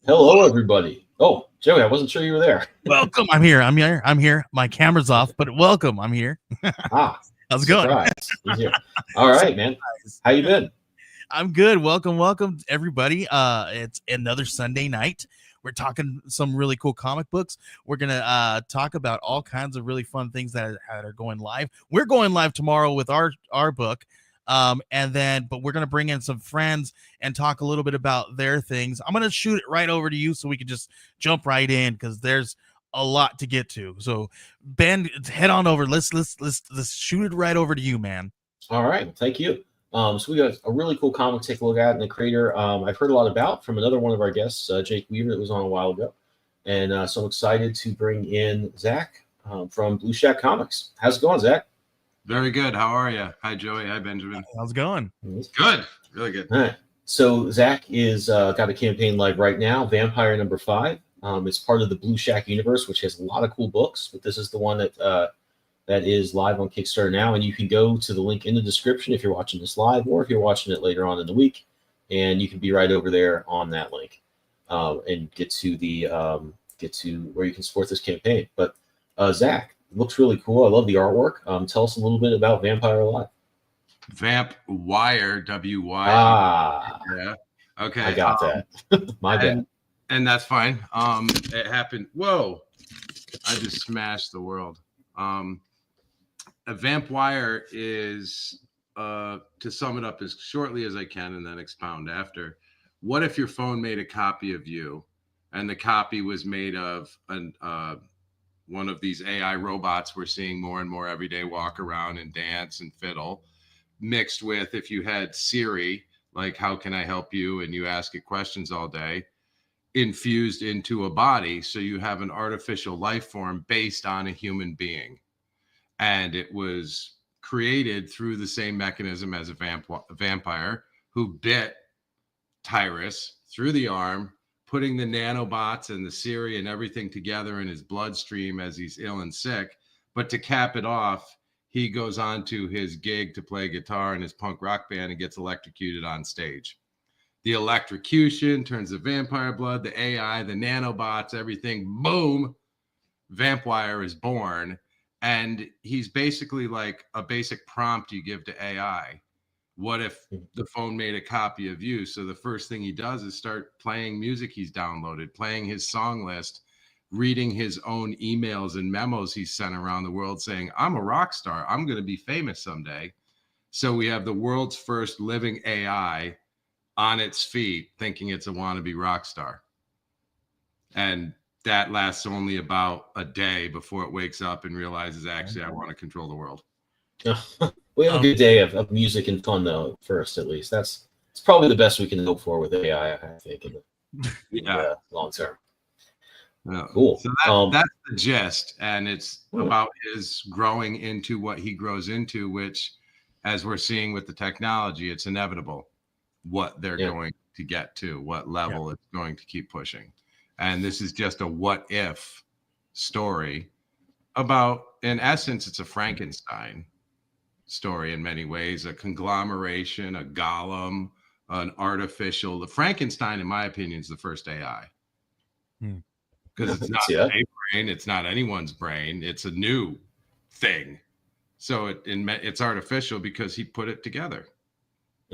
Hello, everybody. Oh, Joey, I wasn't sure you were there. Welcome. I'm here. I'm here. My camera's off, but welcome. I'm here. How's it going? Surprise. He's here. All right, man. How you been? I'm good. Welcome, everybody. It's another Sunday night. We're talking some really cool comic books. We're gonna talk about all kinds of really fun things that are going live. We're going live tomorrow with our book. But we're gonna bring in some friends and talk a little bit about their things. I'm gonna shoot it right over to you so we can just jump right in because there's a lot to get to. So Ben, head on over. Let's shoot it right over to you, man. All right, thank you. So we got a really cool comic to take a look at, and the creator I've heard a lot about from another one of our guests, Jake Weaver, that was on a while ago. And so I'm excited to bring in Zack from Blue Shack Comics. How's it going, Zack? Very good. How are you? Hi, Joey. Hi, Benjamin. How's it going? Good. Really good. All right. So Zack is got a campaign live right now, Vampire number 5. It's part of the Blue Shack universe, which has a lot of cool books, but this is the one that is live on Kickstarter now. And you can go to the link in the description if you're watching this live, or if you're watching it later on in the week, and you can be right over there on that link and get to where you can support this campaign. But Zack, looks really cool. I love the artwork. Tell us a little bit about Vampire Alive. Vamp Wire, W-Y. Yeah. Okay. I got that. My bad. And that's fine. It happened. Whoa. I just smashed the world. A Vamp Wire is, to sum it up as shortly as I can and then expound after, what if your phone made a copy of you and the copy was made of one of these AI robots we're seeing more and more every day walk around and dance and fiddle, mixed with if you had Siri, like how can I help you, and you ask it questions all day, infused into a body, so you have an artificial life form based on a human being. And it was created through the same mechanism as a vampire who bit Tyrus through the arm, putting the nanobots and the Siri and everything together in his bloodstream as he's ill and sick. But to cap it off, he goes on to his gig to play guitar in his punk rock band and gets electrocuted on stage. The electrocution turns the vampire blood, the AI, the nanobots, everything, boom, Vampire is born. And he's basically like a basic prompt you give to AI. What if the phone made a copy of you? So the first thing he does is start playing music he's downloaded, playing his song list, reading his own emails and memos he's sent around the world saying, I'm a rock star. I'm going to be famous someday. So we have the world's first living AI on its feet thinking it's a wannabe rock star. And that lasts only about a day before it wakes up and realizes, actually, I want to control the world. We have a good day of music and fun, though, first, at least. It's probably the best we can hope for with AI, I think, in the long term. Yeah. Cool. So that's the gist. And it's about his growing into what he grows into, which, as we're seeing with the technology, it's inevitable what they're going to get to, what level it's going to keep pushing. And this is just a what if story about, in essence, it's a Frankenstein story in many ways, a conglomeration, a golem, an artificial. The Frankenstein, in my opinion, is the first AI. Because it's not a brain, it's not anyone's brain, it's a new thing. So it's artificial because he put it together.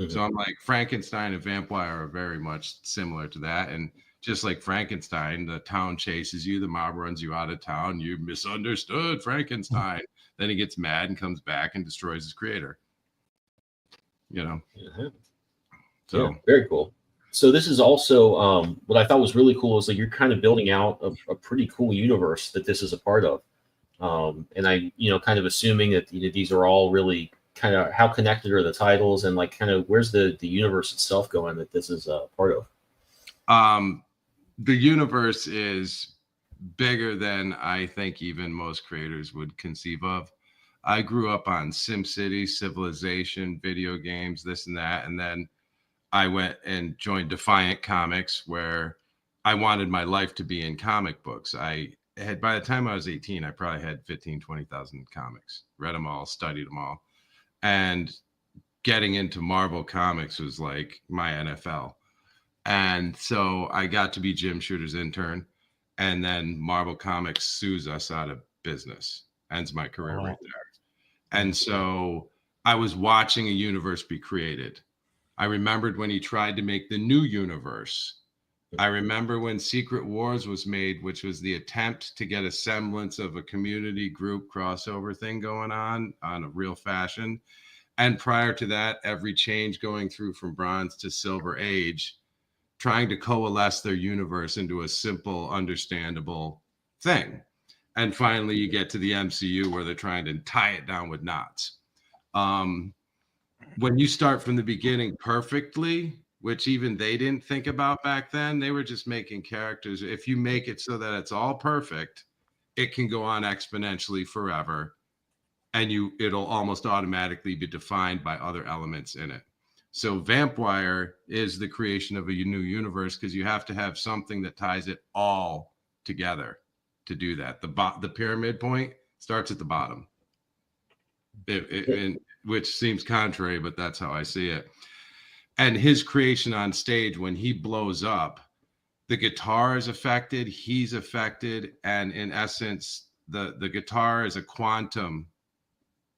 So I'm like, Frankenstein and Vampire are very much similar to that. And just like Frankenstein, the town chases you, the mob runs you out of town, you misunderstood Frankenstein. Then he gets mad and comes back and destroys his creator. You know? So very cool. So this is also what I thought was really cool is like you're kind of building out a pretty cool universe that this is a part of. And I, kind of assuming that these are all really kind of how connected are the titles and like kind of where's the universe itself going that this is a part of? The universe is bigger than I think even most creators would conceive of. I grew up on SimCity, Civilization, video games, this and that. And then I went and joined Defiant Comics, where I wanted my life to be in comic books. By the time I was 18, I probably had 20,000 comics, read them all, studied them all. And getting into Marvel Comics was like my NFL. And so I got to be Jim Shooter's intern, and then Marvel Comics sues us out of business. Ends my career right there. And so I was watching a universe be created. I remembered when he tried to make the new universe. I remember when Secret Wars was made, which was the attempt to get a semblance of a community group crossover thing going on a real fashion. And prior to that, every change going through from Bronze to Silver Age, trying to coalesce their universe into a simple, understandable thing. And finally, you get to the MCU where they're trying to tie it down with knots. When you start from the beginning perfectly, which even they didn't think about back then, they were just making characters. If you make it so that it's all perfect, it can go on exponentially forever, and it'll almost automatically be defined by other elements in it. So Vampire is the creation of a new universe because you have to have something that ties it all together to do that. The pyramid point starts at the bottom, which seems contrary, but that's how I see it. And his creation on stage, when he blows up, the guitar is affected, he's affected, and in essence, the guitar is a quantum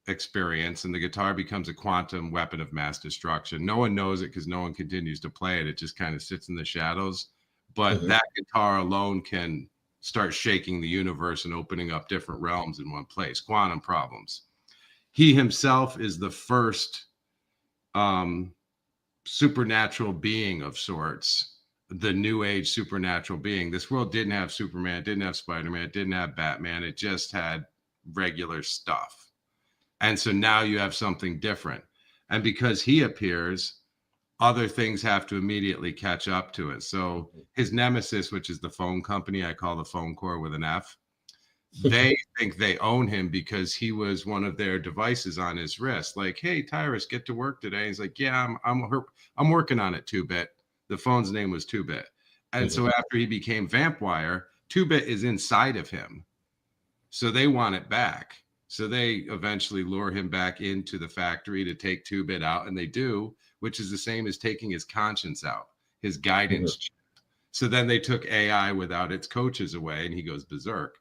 experience, and the guitar becomes a quantum weapon of mass destruction. No one knows it because no one continues to play it. It just kind of sits in the shadows. But that guitar alone can start shaking the universe and opening up different realms in one place. Quantum problems. He himself is the first supernatural being of sorts, the new age supernatural being. This world didn't have Superman, it didn't have Spider-Man, it didn't have Batman. It just had regular stuff. And so now you have something different. And because he appears, other things have to immediately catch up to it. So his nemesis, which is the phone company, I call the Phone Corps with an F, they think they own him because he was one of their devices on his wrist. Like, hey, Tyrus, get to work today. He's like, yeah, I'm working on it, 2-Bit. The phone's name was 2-Bit. And so after he became Vampire, 2-Bit is inside of him. So they want it back. So they eventually lure him back into the factory to take 2-Bit out, and they do, which is the same as taking his conscience out, his guidance. So then they took AI without its coaches away, and he goes berserk.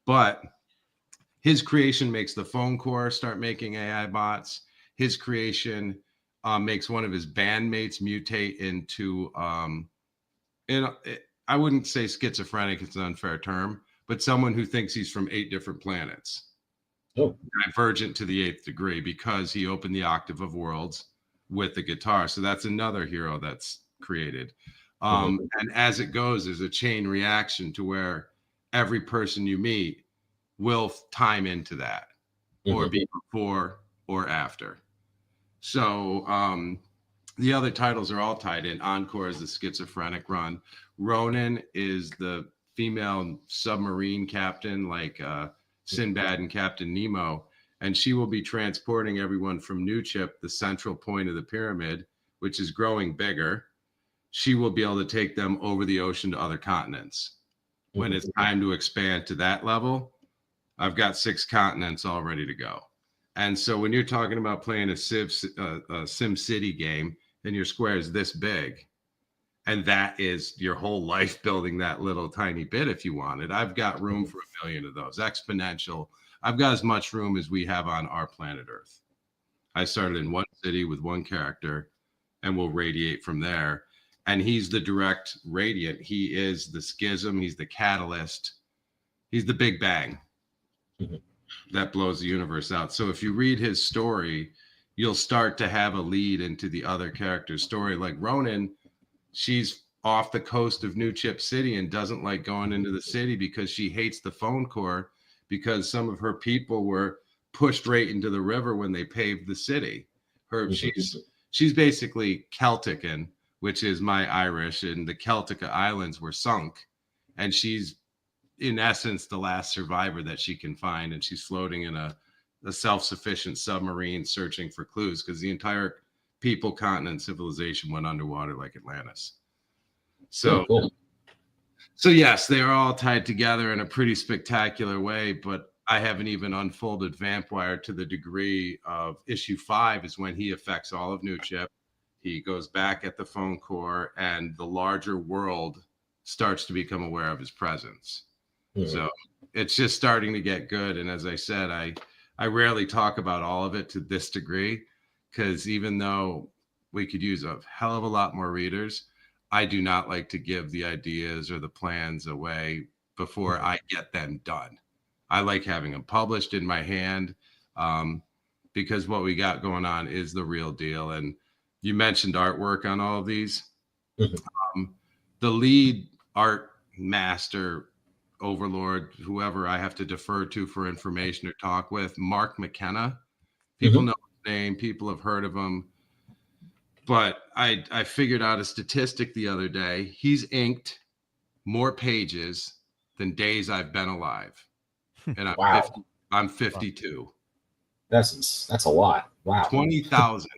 But his creation makes the Phone Corps start making AI bots. His creation makes one of his bandmates mutate into, I wouldn't say schizophrenic, it's an unfair term, but someone who thinks he's from 8 different planets. Divergent to the 8th degree, because he opened the Octave of Worlds with the guitar. So that's another hero that's created. And as it goes, there's a chain reaction to where every person you meet will time into that, or be before or after. So the other titles are all tied in. Encore is the schizophrenic run. Ronan is the female submarine captain, like Sinbad and Captain Nemo, and she will be transporting everyone from New Chip, the central point of the pyramid, which is growing bigger. She will be able to take them over the ocean to other continents. When it's time to expand to that level, I've got 6 continents all ready to go. And so when you're talking about playing a Sim City game and your square is this big, and that is your whole life building that little tiny bit if you wanted, I've got room for 1 million of those. Exponential. I've got as much room as we have on our planet Earth. I started in one city with one character, and we'll radiate from there. And he's the direct radiant. He is the schism. He's the catalyst. He's the Big Bang that blows the universe out. So if you read his story, you'll start to have a lead into the other character's story. Like Ronan, she's off the coast of New Chip City and doesn't like going into the city because she hates the Phone Corps because some of her people were pushed right into the river when they paved the city. She's basically Celtican, which is my Irish, and the Celtica Islands were sunk. And she's, in essence, the last survivor that she can find. And she's floating in a self-sufficient submarine searching for clues because the entire people, continent, civilization went underwater like Atlantis. So, So yes, they are all tied together in a pretty spectacular way, but I haven't even unfolded Vampire to the degree of issue 5 is when he affects all of New Chip. He goes back at the phone core, and the larger world starts to become aware of his presence. So it's just starting to get good. And as I said, I rarely talk about all of it to this degree, because even though we could use a hell of a lot more readers, I do not like to give the ideas or the plans away before I get them done. I like having them published in my hand, because what we got going on is the real deal. And you mentioned artwork on all of these. The lead art master, overlord, whoever I have to defer to for information or talk with, Mark McKenna. People know his name. People have heard of him. But I figured out a statistic the other day. He's inked more pages than days I've been alive. And I'm 52. That's a lot. Wow. 20,000.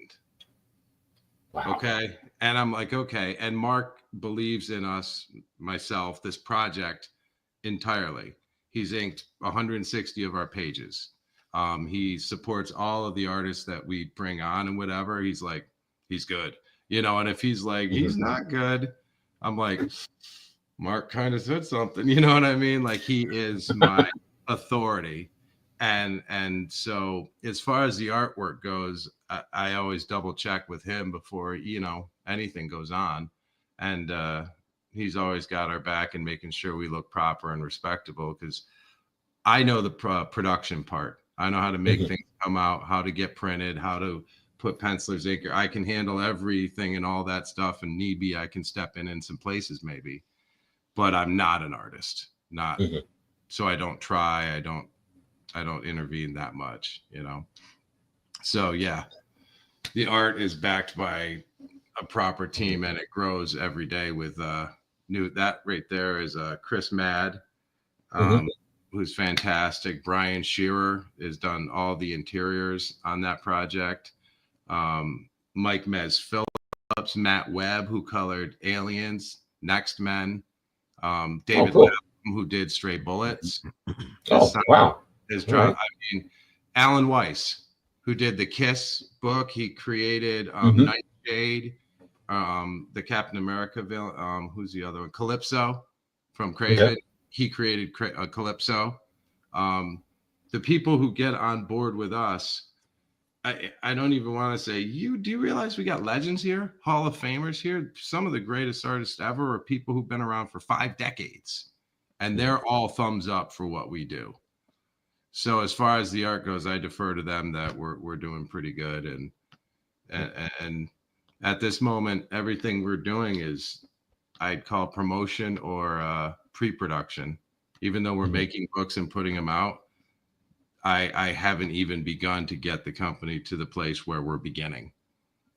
Wow. Okay. And I'm like, okay. And Mark believes in us, myself, this project entirely. He's inked 160 of our pages. He supports all of the artists that we bring on and whatever. He's like, he's good, and if he's like, he's not good, I'm like, Mark kind of said something, you know what I mean? Like, he is my authority. And so as far as the artwork goes, I always double check with him before, anything goes on. And he's always got our back and making sure we look proper and respectable, because I know the production part. I know how to make things come out, how to get printed, how to put pencilers, ink. I can handle everything and all that stuff. And need be, I can step in some places maybe, but I'm not an artist, so I don't try. I don't intervene that much, So yeah, the art is backed by a proper team, and it grows every day with new. That right there is Chris Madd, who's fantastic. Brian Shearer has done all the interiors on that project. Mike Mez Phillips, Matt Webb, who colored Aliens, Next Men, David Lapham, who did Stray Bullets. Wow. Alan Weiss, who did the Kiss book. He created Nightshade, the Captain America villain. Who's the other one? Calypso from Craven. He created Calypso. The people who get on board with us, I don't even want to say, do you realize we got legends here, Hall of Famers here? Some of the greatest artists ever are people who've been around for 5 decades, and they're all thumbs up for what we do. So as far as the art goes, I defer to them that we're doing pretty good. And at this moment, everything we're doing is, I'd call promotion or pre-production. Even though we're making books and putting them out, I haven't even begun to get the company to the place where we're beginning.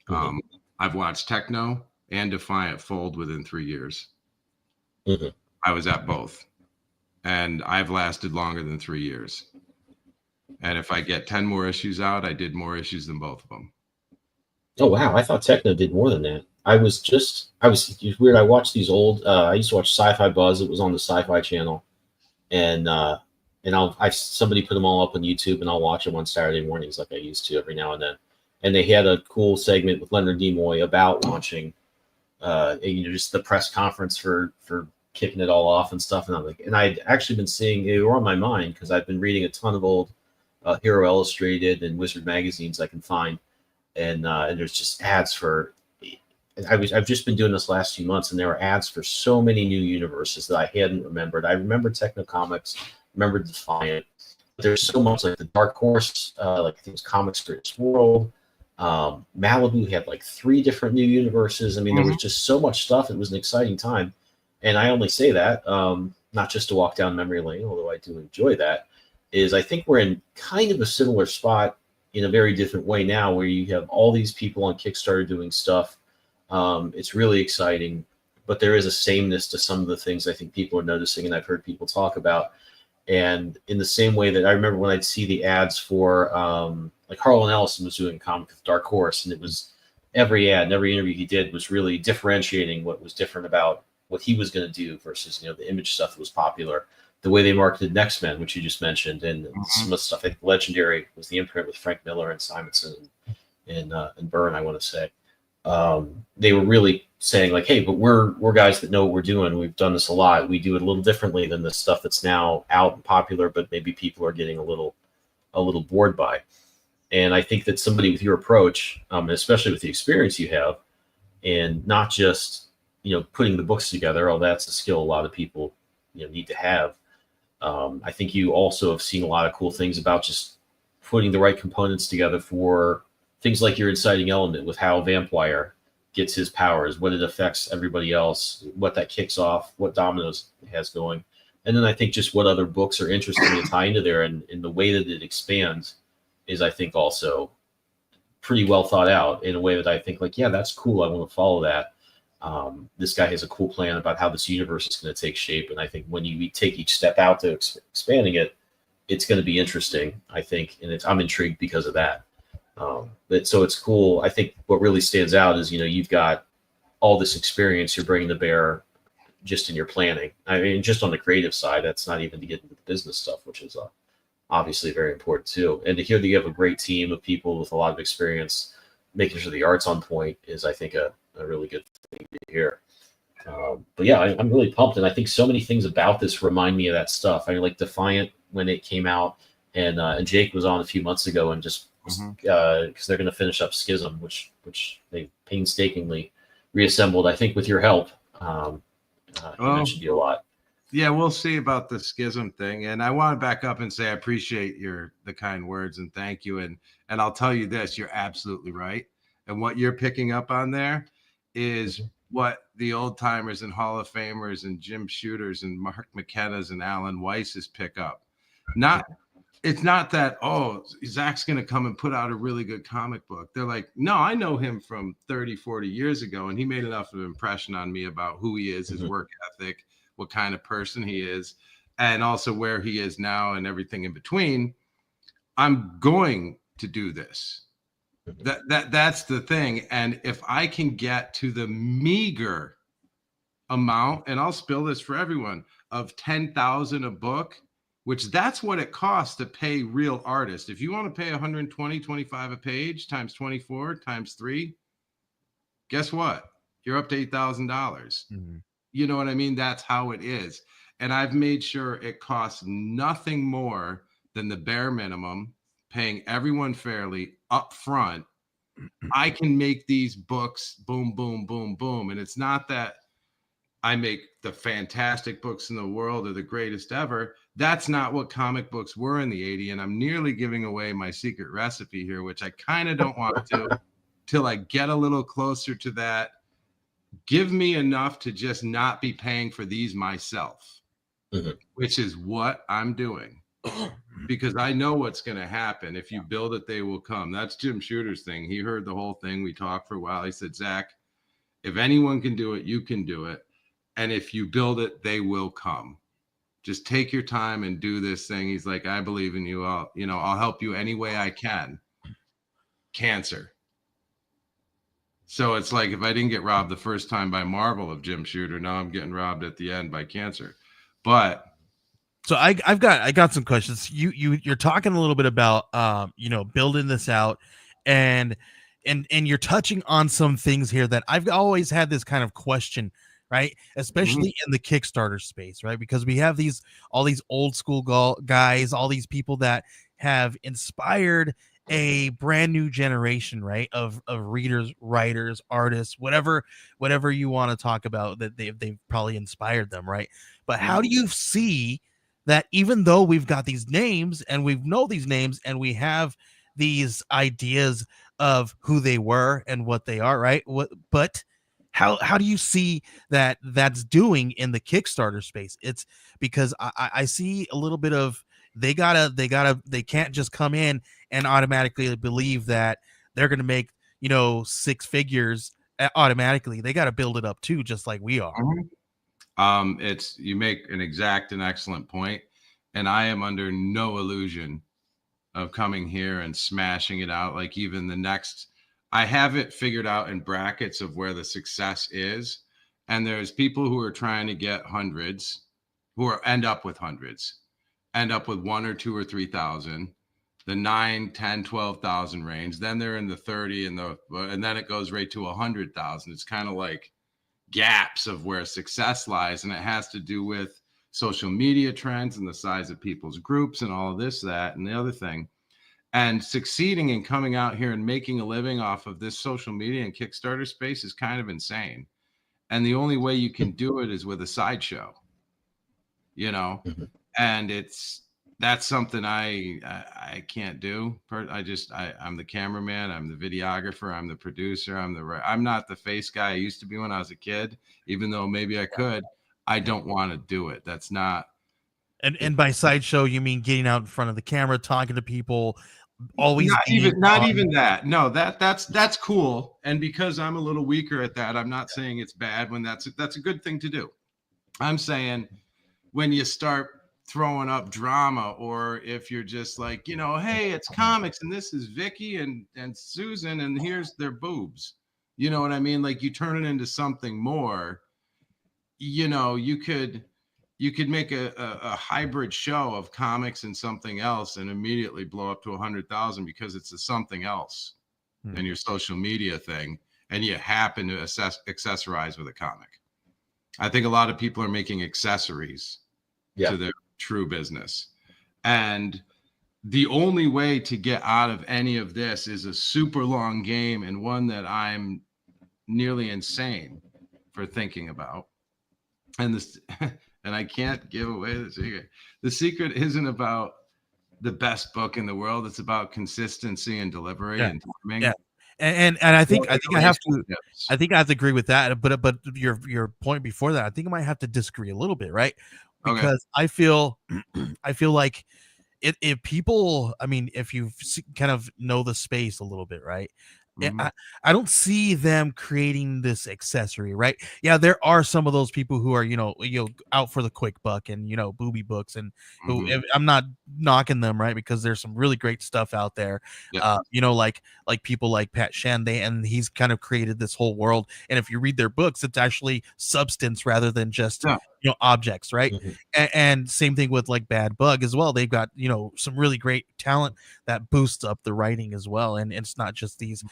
I've watched Tekno and Defiant fold within 3 years. I was at both, and I've lasted longer than 3 years. And if I get 10 more issues out, I did more issues than both of them. Oh, wow. I thought Tekno did more than that. It's weird. I watched these old, I used to watch Sci-Fi Buzz. It was on the Sci-Fi channel. And somebody put them all up on YouTube, and I'll watch them on Saturday mornings like I used to every now and then. And they had a cool segment with Leonard Nimoy about launching, just the press conference for kicking it all off and stuff. And I'm like, and I'd actually been seeing, they were on my mind because I've been reading a ton of old Hero Illustrated and Wizard magazines I can find, and there's just ads for. I've just been doing this last few months, and there were ads for so many new universes that I hadn't remembered. I remember TeknoComix, remember Defiant. There's so much, like the Dark Horse, like I think it was Comics for its World. Malibu had like 3 different new universes. I mean, there was just so much stuff. It was an exciting time, and I only say that not just to walk down memory lane, although I do enjoy that. Is I think we're in kind of a similar spot in a very different way now, where you have all these people on Kickstarter doing stuff. It's really exciting, but there is a sameness to some of the things I think people are noticing, and I've heard people talk about. And in the same way that I remember when I'd see the ads for, like Harlan Ellison was doing a comic with Dark Horse, and it was every ad and every interview he did was really differentiating what was different about what he was going to do versus, the image stuff that was popular. The way they marketed Next Men, which you just mentioned, and some of the stuff, I think Legendary was the imprint with Frank Miller and Simonson and Byrne, I want to say. they were really saying like, hey, but we're guys that know what we're doing. We've done this a lot. We do it a little differently than the stuff that's now out and popular, but maybe people are getting a little bored by. And I think that somebody with your approach, especially with the experience you have, and not just, putting the books together, that's a skill a lot of people, need to have. I think you also have seen a lot of cool things about just putting the right components together for things like your inciting element, with how Vampire gets his powers, what it affects everybody else, what that kicks off, what dominoes it has going. And then I think just what other books are interesting to tie into there, and the way that it expands is, I think, also pretty well thought out in a way that I think like, yeah, that's cool. I want to follow that. This guy has a cool plan about how this universe is going to take shape. And I think when you take each step out to expanding it, it's going to be interesting, I think. And I'm intrigued because of that. But so it's cool. I think what really stands out is, you've got all this experience you're bringing to bear just in your planning. I mean, just on the creative side, that's not even to get into the business stuff, which is obviously very important too. And to hear that you have a great team of people with a lot of experience, making sure the art's on point is, I think, a really good thing to hear. But yeah, I'm really pumped. And I think so many things about this remind me of that stuff. I mean, like Defiant, when it came out, and Jake was on a few months ago, and just because they're going to finish up Schism, which they painstakingly reassembled, I think with your help. He mentioned you a lot. Yeah, we'll see about the Schism thing. And I want to back up and say I appreciate the kind words and thank you. And I'll tell you this, you're absolutely right. And what you're picking up on there is what the old timers and Hall of Famers and Jim Shooters and Mark McKenna's and Alan Weiss's pick up. It's not that, oh, Zack's going to come and put out a really good comic book. They're like, no, I know him from 30, 40 years ago, and he made enough of an impression on me about who he is, his work ethic, what kind of person he is, and also where he is now and everything in between. I'm going to do this. That's the thing. And if I can get to the meager amount, and I'll spill this for everyone, of 10,000 a book, which that's what it costs to pay real artists. If you want to pay 120, 25 a page times 24 times 3, guess what? You're up to $8,000. Mm-hmm. You know what I mean? That's how it is. And I've made sure it costs nothing more than the bare minimum, paying everyone fairly up front. I can make these books boom, boom, boom, boom. And it's not that I make the fantastic books in the world or the greatest ever. That's not what comic books were in the 80s. And I'm nearly giving away my secret recipe here, which I kind of don't want to till I get a little closer to that. Give me enough to just not be paying for these myself, which is what I'm doing. Because I know what's going to happen. If you build it, they will come. That's Jim Shooter's thing. He heard the whole thing. We talked for a while. He said, Zack, if anyone can do it, you can do it. And if you build it, they will come. Just take your time and do this thing. He's like, I believe in you. I'll help you any way I can. Cancer. So it's like, if I didn't get robbed the first time by Marvel of Jim Shooter, now I'm getting robbed at the end by cancer. But so I got some questions. You're talking a little bit about building this out, and you're touching on some things here that I've always had this kind of question, right? Especially in the Kickstarter space, right? Because we have all these old school guys, all these people that have inspired a brand new generation, right? Of readers, writers, artists, whatever you want to talk about, that they've probably inspired them, right? But how do you see that, even though we've got these names and we know these names and we have these ideas of who they were and what they are, right? But how do you see that that's doing in the Kickstarter space? It's because I see a little bit of they can't just come in and automatically believe that they're going to make 6 figures automatically. They got to build it up too, just like we are. You make an exact and excellent point, and I am under no illusion of coming here and smashing it out. Like, even the next, I have it figured out in brackets of where the success is, and there's people who are trying to get hundreds, end up with 1 or 2 or 3,000, the 9, 10, 12,000 range. Then they're in the 30 and then it goes right to 100,000. It's kind of like gaps of where success lies. And it has to do with social media trends and the size of people's groups and all of this, that, and the other thing. And succeeding and coming out here and making a living off of this social media and Kickstarter space is kind of insane. And the only way you can do it is with a sideshow, and that's something I can't do. I'm the cameraman, I'm the videographer, I'm the producer, I'm not the face guy I used to be when I was a kid, even though maybe I could. I don't want to do it. That's not. And by sideshow, you mean getting out in front of the camera, talking to people, always not even that. No, that's cool. And because I'm a little weaker at that, I'm not saying it's bad when that's a good thing to do. I'm saying when you start throwing up drama, or if you're just like, hey, it's comics and this is Vicky and Susan and here's their boobs. You know what I mean? Like, you turn it into something more. You could make a hybrid show of comics and something else and immediately blow up to 100,000 because it's a something else than your social media thing, and you happen to accessorize with a comic. I think a lot of people are making accessories to their true business. And the only way to get out of any of this is a super long game, and one that I'm nearly insane for thinking about. And this, and I can't give away the secret. The secret isn't about the best book in the world. It's about consistency and delivery and timing. Yeah. And I think I have to agree with that. But your point before that, I think I might have to disagree a little bit, right? Because I feel like if people, I mean, if you kind of know the space a little bit, right? I don't see them creating this accessory, right? Yeah, there are some of those people who are, out for the quick buck and, booby books, and who, I'm not knocking them, right? Because there's some really great stuff out there. Like people like Pat Shand, and he's kind of created this whole world. And if you read their books, it's actually substance rather than just objects, right? And same thing with like Bad Bug as well. They've got some really great talent that boosts up the writing as well, and it's not just these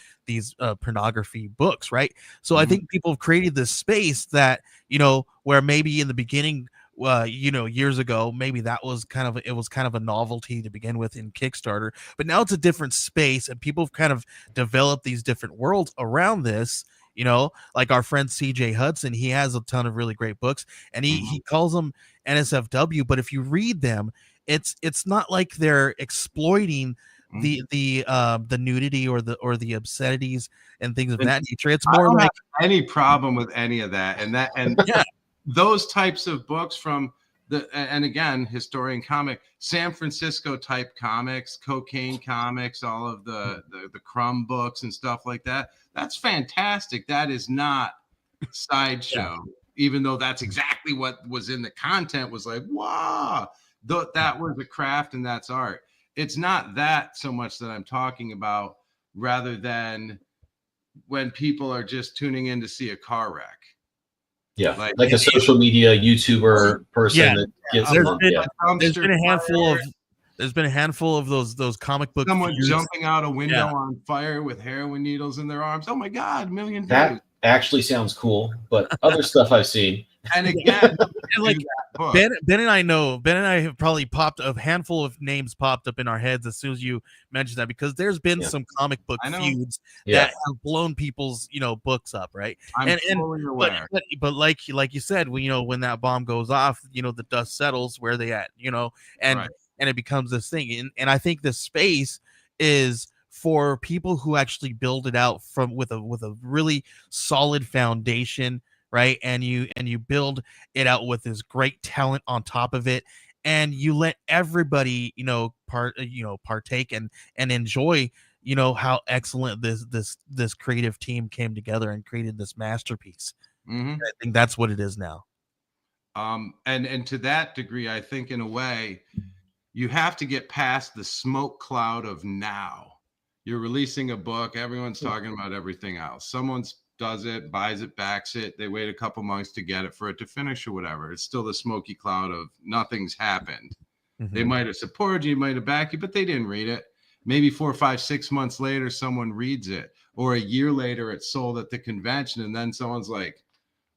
pornography books, right? So I think people have created this space that where maybe in the beginning, years ago, maybe that was kind of a novelty to begin with in Kickstarter, but now it's a different space, and people have kind of developed these different worlds around this. Like our friend CJ Hudson, he has a ton of really great books, and he calls them NSFW, but if you read them, it's not like they're exploiting the nudity or the obscenities and things of that nature. It's more like any problem with any of that, and those types of books from and again, historian comic, San Francisco type comics, cocaine comics, all of the Crumb books and stuff like that. That's fantastic. That is not sideshow, even though that's exactly what was in the content. Was like, wow, that was a craft and that's art. It's not that so much that I'm talking about, rather than when people are just tuning in to see a car wreck. Yeah, like a social media YouTuber person that gets there's been a handful of those comic book someone jumping out a window on fire with heroin needles in their arms. Oh my God, million views. That actually sounds cool, but other stuff I've seen. And again, like Ben and I have probably popped a handful of names popped up in our heads as soon as you mentioned that, because there's been some comic book feuds that have blown people's books up, right? I'm fully aware. But like you said, when that bomb goes off, the dust settles. Where they at, and it becomes this thing, and I think this space is for people who actually build it out with a really solid foundation, right? And you build it out with this great talent on top of it, and you let everybody partake and enjoy how excellent this creative team came together and created this masterpiece. I think that's what it is now. And to that degree, I think in a way you have to get past the smoke cloud of now. You're releasing a book, everyone's talking about everything else. Someone's does it, buys it, backs it. They wait a couple months to get it for it to finish or whatever. It's still the smoky cloud of nothing's happened. They might have supported you, might have backed you, but they didn't read it. maybe 4, 5, 6 months later, someone reads it, or a year later, it's sold at the convention, and then someone's like,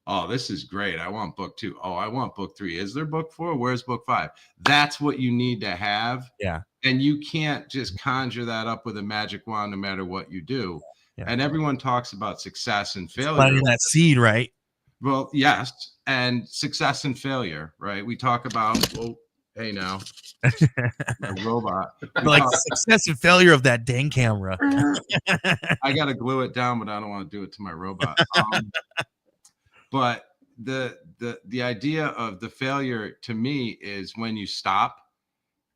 oh, this is great. I want book 2. Oh, I want book 3. Is there book 4? Where's book 5? That's what you need to have. Yeah. And you can't just conjure that up with a magic wand, no matter what you do. Yeah. And everyone talks about success and failure. Planting that seed, right? Well, yes. And success and failure, right? We talk about, well, hey now, a robot. Like success and failure of that dang camera. I got to glue it down, but I don't want to do it to my robot. But the idea of the failure to me is when you stop,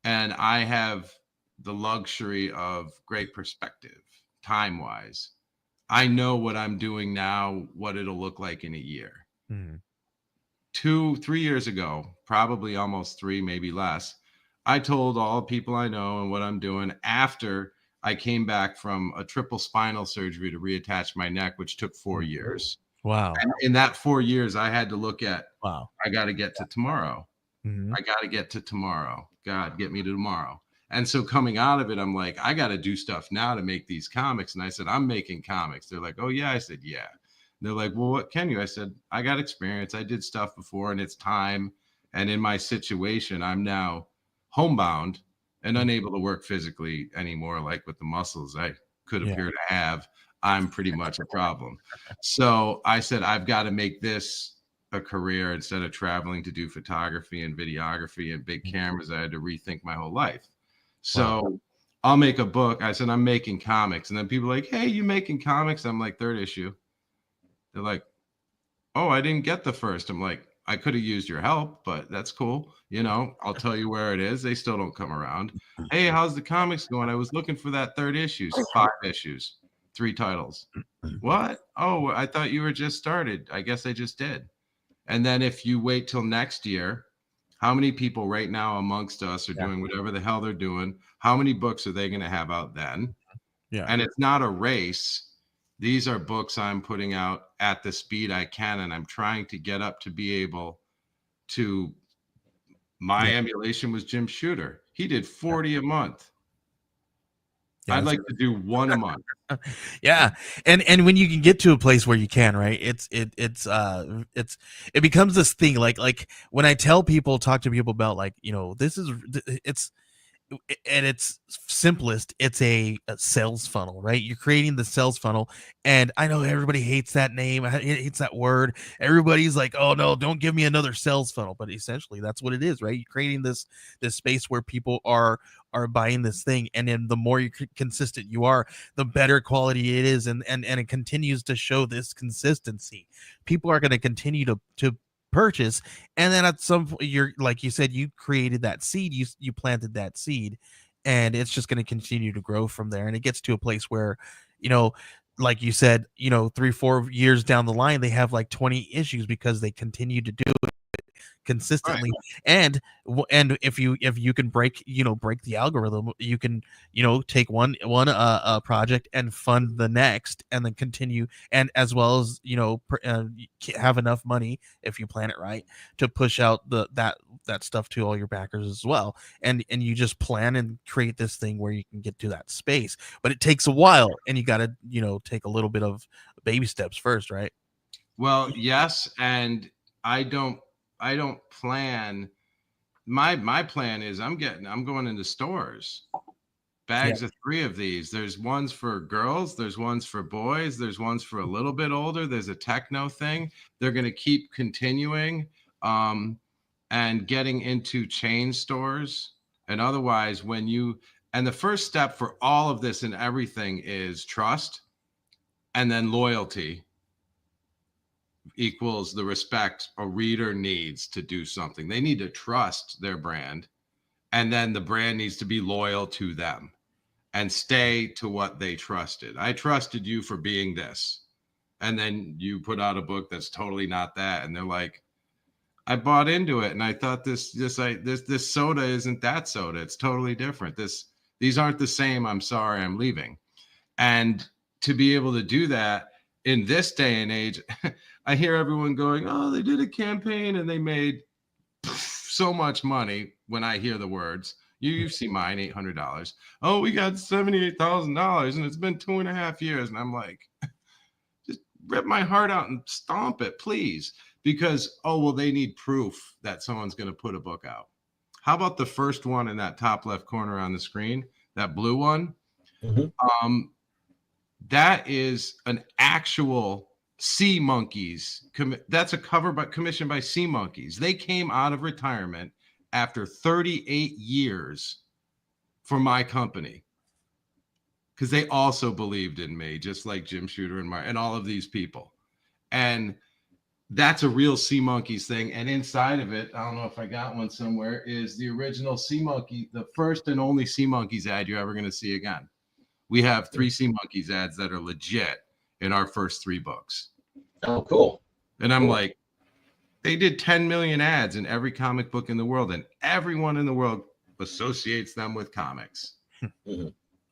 and I have the luxury of great perspective, time-wise. I know what I'm doing now, what it'll look like in a year. 2, 3 years ago, probably almost 3, maybe less, I told all the people I know and what I'm doing after I came back from a triple spinal surgery to reattach my neck, which took 4 years. Wow. And in that 4 years, I had to look at, Wow. I got to get to tomorrow. Mm-hmm. I got to get to tomorrow. God, get me to tomorrow. And so coming out of it, I'm like, I got to do stuff now to make these comics. And I said, I'm making comics. They're like, oh, yeah. I said, yeah. And they're like, well, what can you? I said, I got experience. I did stuff before, and it's time. And in my situation, I'm now homebound and unable to work physically anymore, like with the muscles I could appear to have. I'm pretty much a problem. So I said, I've got to make this a career instead of traveling to do photography and videography and big cameras. I had to rethink my whole life. So I'll make a book. I said, I'm making comics. And then people are like, hey, you making comics? I'm like, 3rd issue. They're like, oh, I didn't get the first. I'm like, I could have used your help, but that's cool. You know, I'll tell you where it is. They still don't come around. Hey, how's the comics going? I was looking for that 3rd issue. 5 issues, 3 titles. What? Oh, I thought you were just started. I guess I just did. And then if you wait till next year, how many people right now amongst us are doing whatever the hell they're doing? How many books are they going to have out then? Yeah. And it's not a race. These are books I'm putting out at the speed I can, and I'm trying to get up to be able to. My emulation was Jim Shooter. He did 40 a month. Yeah, I'd like to do 1 a month. Yeah. And when you can get to a place where you can, right, it becomes this thing like when I talk to people about, like, you know, this is, it's at its simplest, it's a sales funnel, right? You're creating the sales funnel, and I know everybody hates that name, hates that word. Everybody's like, oh no, don't give me another sales funnel. But essentially that's what it is, right? You're creating this space where people are buying this thing, and then the more consistent you are, the better quality it is, and it continues to show this consistency. People are going to continue to purchase, and then at some point, you're, like you said, you created that seed, you planted that seed, and it's just going to continue to grow from there. And it gets to a place where, you know, like you said, you know, 3-4 years down the line, they have like 20 issues because they continue to do it consistently. Right. And if you can break the algorithm, you can, you know, take one project and fund the next, and then continue, and as well as, you know, have enough money, if you plan it right, to push out that stuff to all your backers as well. And you just plan and create this thing where you can get to that space, but it takes a while, and you got to, you know, take a little bit of baby steps first, right? Well, yes. And I don't plan. My plan is I'm going into stores, bags of 3 of these. There's ones for girls, there's ones for boys, there's ones for a little bit older, there's a techno thing. They're going to keep continuing and getting into chain stores. And otherwise, and the first step for all of this and everything is trust, and then loyalty equals the respect a reader needs to do something. They need to trust their brand, and then the brand needs to be loyal to them and stay to what they trusted. I trusted you for being this, and then you put out a book that's totally not that, and they're like, I bought into it, and I thought this soda isn't that soda. It's totally different. These aren't the same. I'm sorry, I'm leaving. And to be able to do that in this day and age, I hear everyone going, oh, they did a campaign and they made so much money when I hear the words, You see mine, $800. Oh, we got $78,000 and it's been 2.5 years. And I'm like, just rip my heart out and stomp it, please. Because, oh, well, they need proof that someone's going to put a book out. How about the first one in that top left corner on the screen, that blue one? Mm-hmm. That is an actual Sea Monkeys. That's a cover commissioned by Sea Monkeys. They came out of retirement after 38 years for my company because they also believed in me, just like Jim Shooter and all of these people. And that's a real Sea Monkeys thing. And inside of it, I don't know if I got one somewhere, is the original Sea Monkey, the first and only Sea Monkeys ad you're ever going to see again. We have 3 Sea Monkeys ads that are legit in our first 3 books. Oh, cool. And I'm like, they did 10 million ads in every comic book in the world, and everyone in the world associates them with comics. Mm-hmm.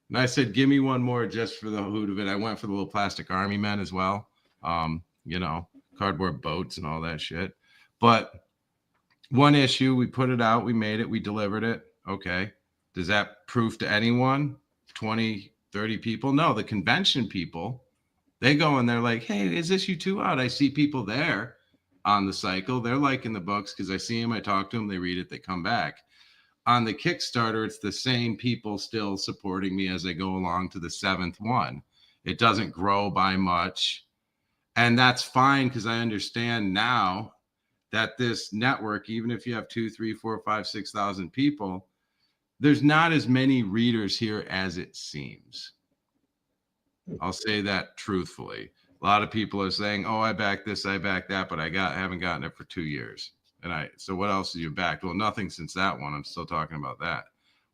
And I said, give me one more just for the hoot of it. I went for the little plastic army men as well. Cardboard boats and all that shit. But one issue, we put it out, we made it, we delivered it. Okay. Does that proof to anyone? 20, 30 people? No, the convention people, they go and they're like, hey, is this you two out? I see people there on the cycle. They're liking the books because I see them, I talk to them, they read it, they come back. On the Kickstarter, it's the same people still supporting me as I go along to the 7th one. It doesn't grow by much. And that's fine because I understand now that this network, even if you have 2, 3, 4, 5, 6,000 people, there's not as many readers here as it seems. I'll say that truthfully. A lot of people are saying, oh, I backed this, I backed that, but I haven't gotten it for 2 years. So what else have you backed? Well, nothing since that one. I'm still talking about that.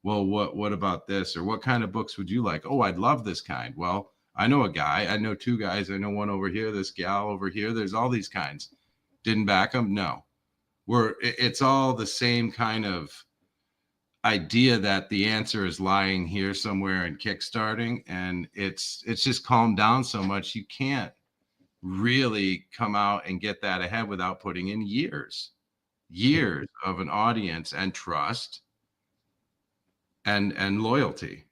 Well, what about this? Or what kind of books would you like? Oh, I'd love this kind. Well, I know a guy. I know 2 guys. I know one over here, this gal over here. There's all these kinds. Didn't back them? No. It's all the same kind of idea that the answer is lying here somewhere in Kickstarting, and it's just calmed down so much you can't really come out and get that ahead without putting in years of an audience and trust and loyalty.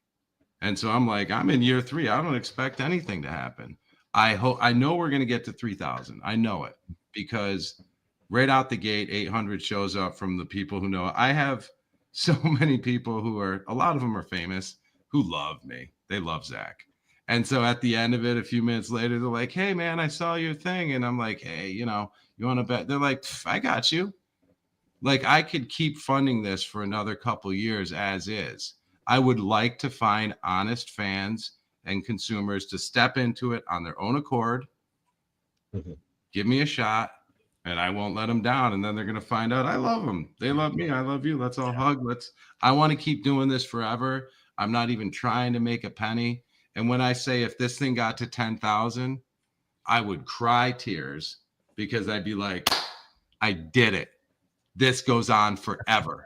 And so I'm like, I'm in year 3. I don't expect anything to happen. I know we're going to get to 3,000. I know it because right out the gate, 800 shows up from the people who know. I have so many people a lot of them are famous, who love me. They love Zack. And so at the end of it, a few minutes later, they're like, hey, man, I saw your thing. And I'm like, hey, you want to bet? They're like, I got you. Like, I could keep funding this for another couple years as is. I would like to find honest fans and consumers to step into it on their own accord. Mm-hmm. Give me a shot, and I won't let them down. And then they're going to find out I love them. They love me. I love you. Let's all hug. I want to keep doing this forever. I'm not even trying to make a penny. And when I say if this thing got to 10,000, I would cry tears because I'd be like, I did it. This goes on forever.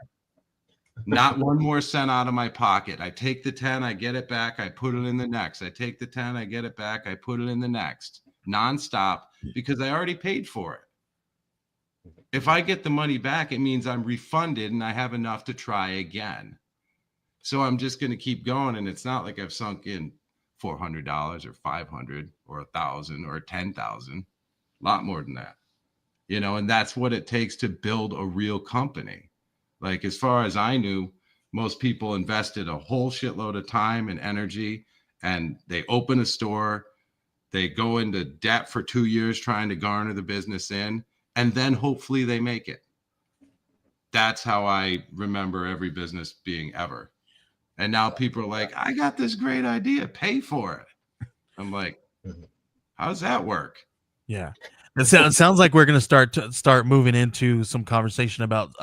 Not one more cent out of my pocket. I take the 10, I get it back, I put it in the next. I take the 10, I get it back, I put it in the next. Nonstop, because I already paid for it. If I get the money back, it means I'm refunded and I have enough to try again. So I'm just going to keep going. And it's not like I've sunk in $400 or $500 or $1,000 or $10,000. A lot more than that. And that's what it takes to build a real company. Like, as far as I knew, most people invested a whole shitload of time and energy, and they open a store, they go into debt for 2 years trying to garner the business in, and then hopefully they make it. That's how I remember every business being ever. And now people are like, I got this great idea, pay for it. I'm like, how's that work? Yeah. It sounds like we're going to start moving into some conversation about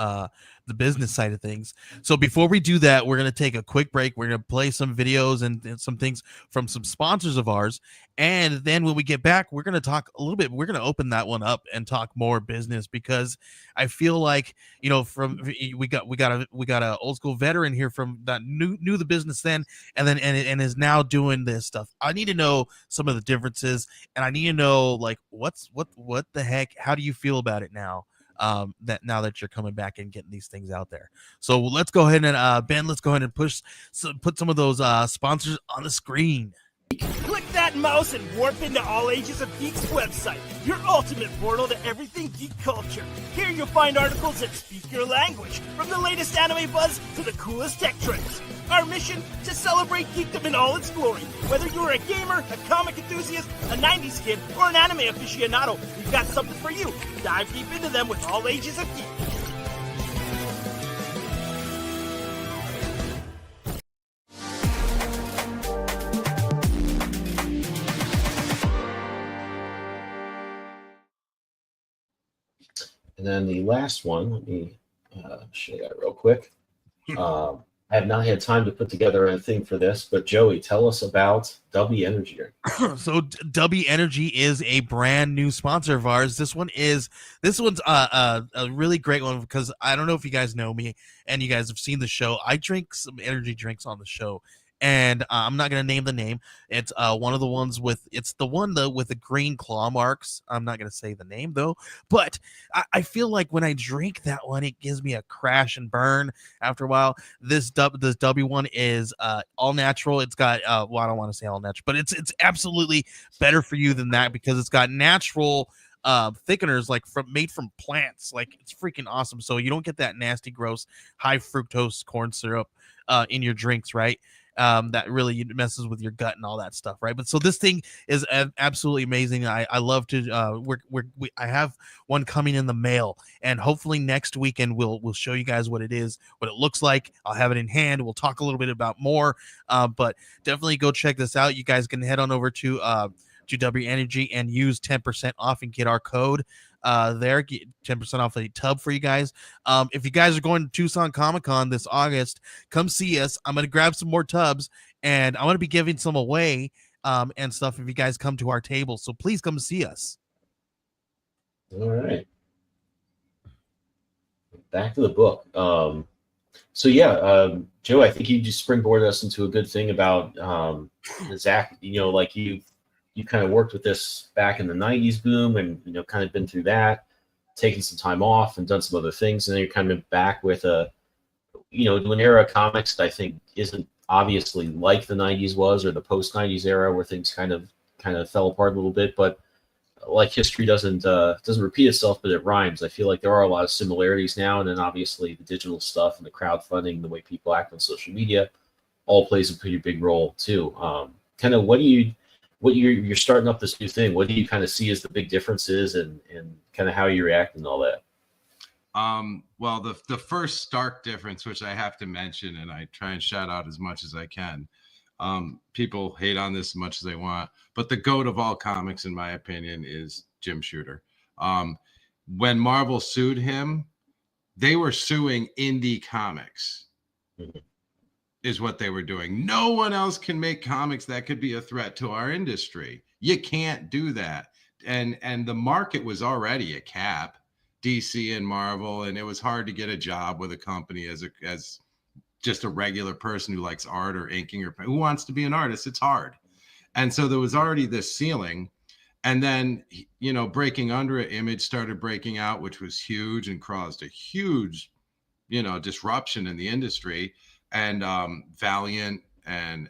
the business side of things. So before we do that, we're going to take a quick break. We're going to play some videos and some things from some sponsors of ours. And then when we get back, we're going to talk a little bit. We're going to open that one up and talk more business, because I feel like, we got a old school veteran here from that knew the business then, and is now doing this stuff. I need to know some of the differences, and I need to know, like, what the heck, how do you feel about it now? that now that you're coming back and getting these things out there. So let's go ahead and Ben, let's go ahead and put some of those sponsors on the screen. Click that mouse and warp into All Ages of Geek's website, your ultimate portal to everything geek culture. Here you'll find articles that speak your language, from the latest anime buzz to the coolest tech trends. Our mission? To celebrate geekdom in all its glory. Whether you're a gamer, a comic enthusiast, a 90s kid, or an anime aficionado, we've got something for you. Dive deep into them with All Ages of Geek. And then the last one, let me show you that real quick. I have not had time to put together a thing for this, but Joey, tell us about W Energy. So W Energy is a brand new sponsor of ours. This one's a really great one because I don't know if you guys know me and you guys have seen the show. I drink some energy drinks on the show. And I'm not gonna name the name. It's one of the ones with the green claw marks. I'm not gonna say the name though, but I feel like when I drink that one, it gives me a crash and burn after a while. This W one is all natural. It's got well, I don't want to say all natural, but it's absolutely better for you than that because it's got natural thickeners made from plants. Like, it's freaking awesome. So you don't get that nasty, gross, high fructose corn syrup in your drinks, right? That really messes with your gut and all that stuff, right? But so this thing is absolutely amazing. I love to. I have one coming in the mail, and hopefully next weekend we'll show you guys what it is, what it looks like. I'll have it in hand. We'll talk a little bit about more, but definitely go check this out. You guys can head on over to W Energy and use 10% off and get our code. There, get 10% off a tub for you guys. If you guys are going to Tucson Comic-Con this August, come see us. I'm going to grab some more tubs, and I'm going to be giving some away and stuff if you guys come to our table. So please come see us. All right. Back to the book. Joe, I think you just springboarded us into a good thing about Zack. Like you kind of worked with this back in the 90s boom and, kind of been through that, taking some time off and done some other things. And then you're kind of back with an era of comics that I think isn't obviously like the 90s was, or the post 90s era where things kind of fell apart a little bit. But like history doesn't repeat itself, but it rhymes. I feel like there are a lot of similarities now. And then obviously the digital stuff and the crowdfunding, the way people act on social media all plays a pretty big role too. You're starting up this new thing. What do you kind of see as the big differences and kind of how you react and all that? Well, the first stark difference, which I have to mention, and I try and shout out as much as I can. People hate on this as much as they want, but the GOAT of all comics, in my opinion, is Jim Shooter. When Marvel sued him, they were suing indie comics. Mm-hmm. Is what they were doing. No one else can make comics that could be a threat to our industry. You can't do that. And the market was already a cap, DC and Marvel, and it was hard to get a job with a company as just a regular person who likes art or inking or who wants to be an artist. It's hard. And so there was already this ceiling. And then, Breaking Under It Image started breaking out, which was huge and caused a huge, disruption in the industry. And Valiant and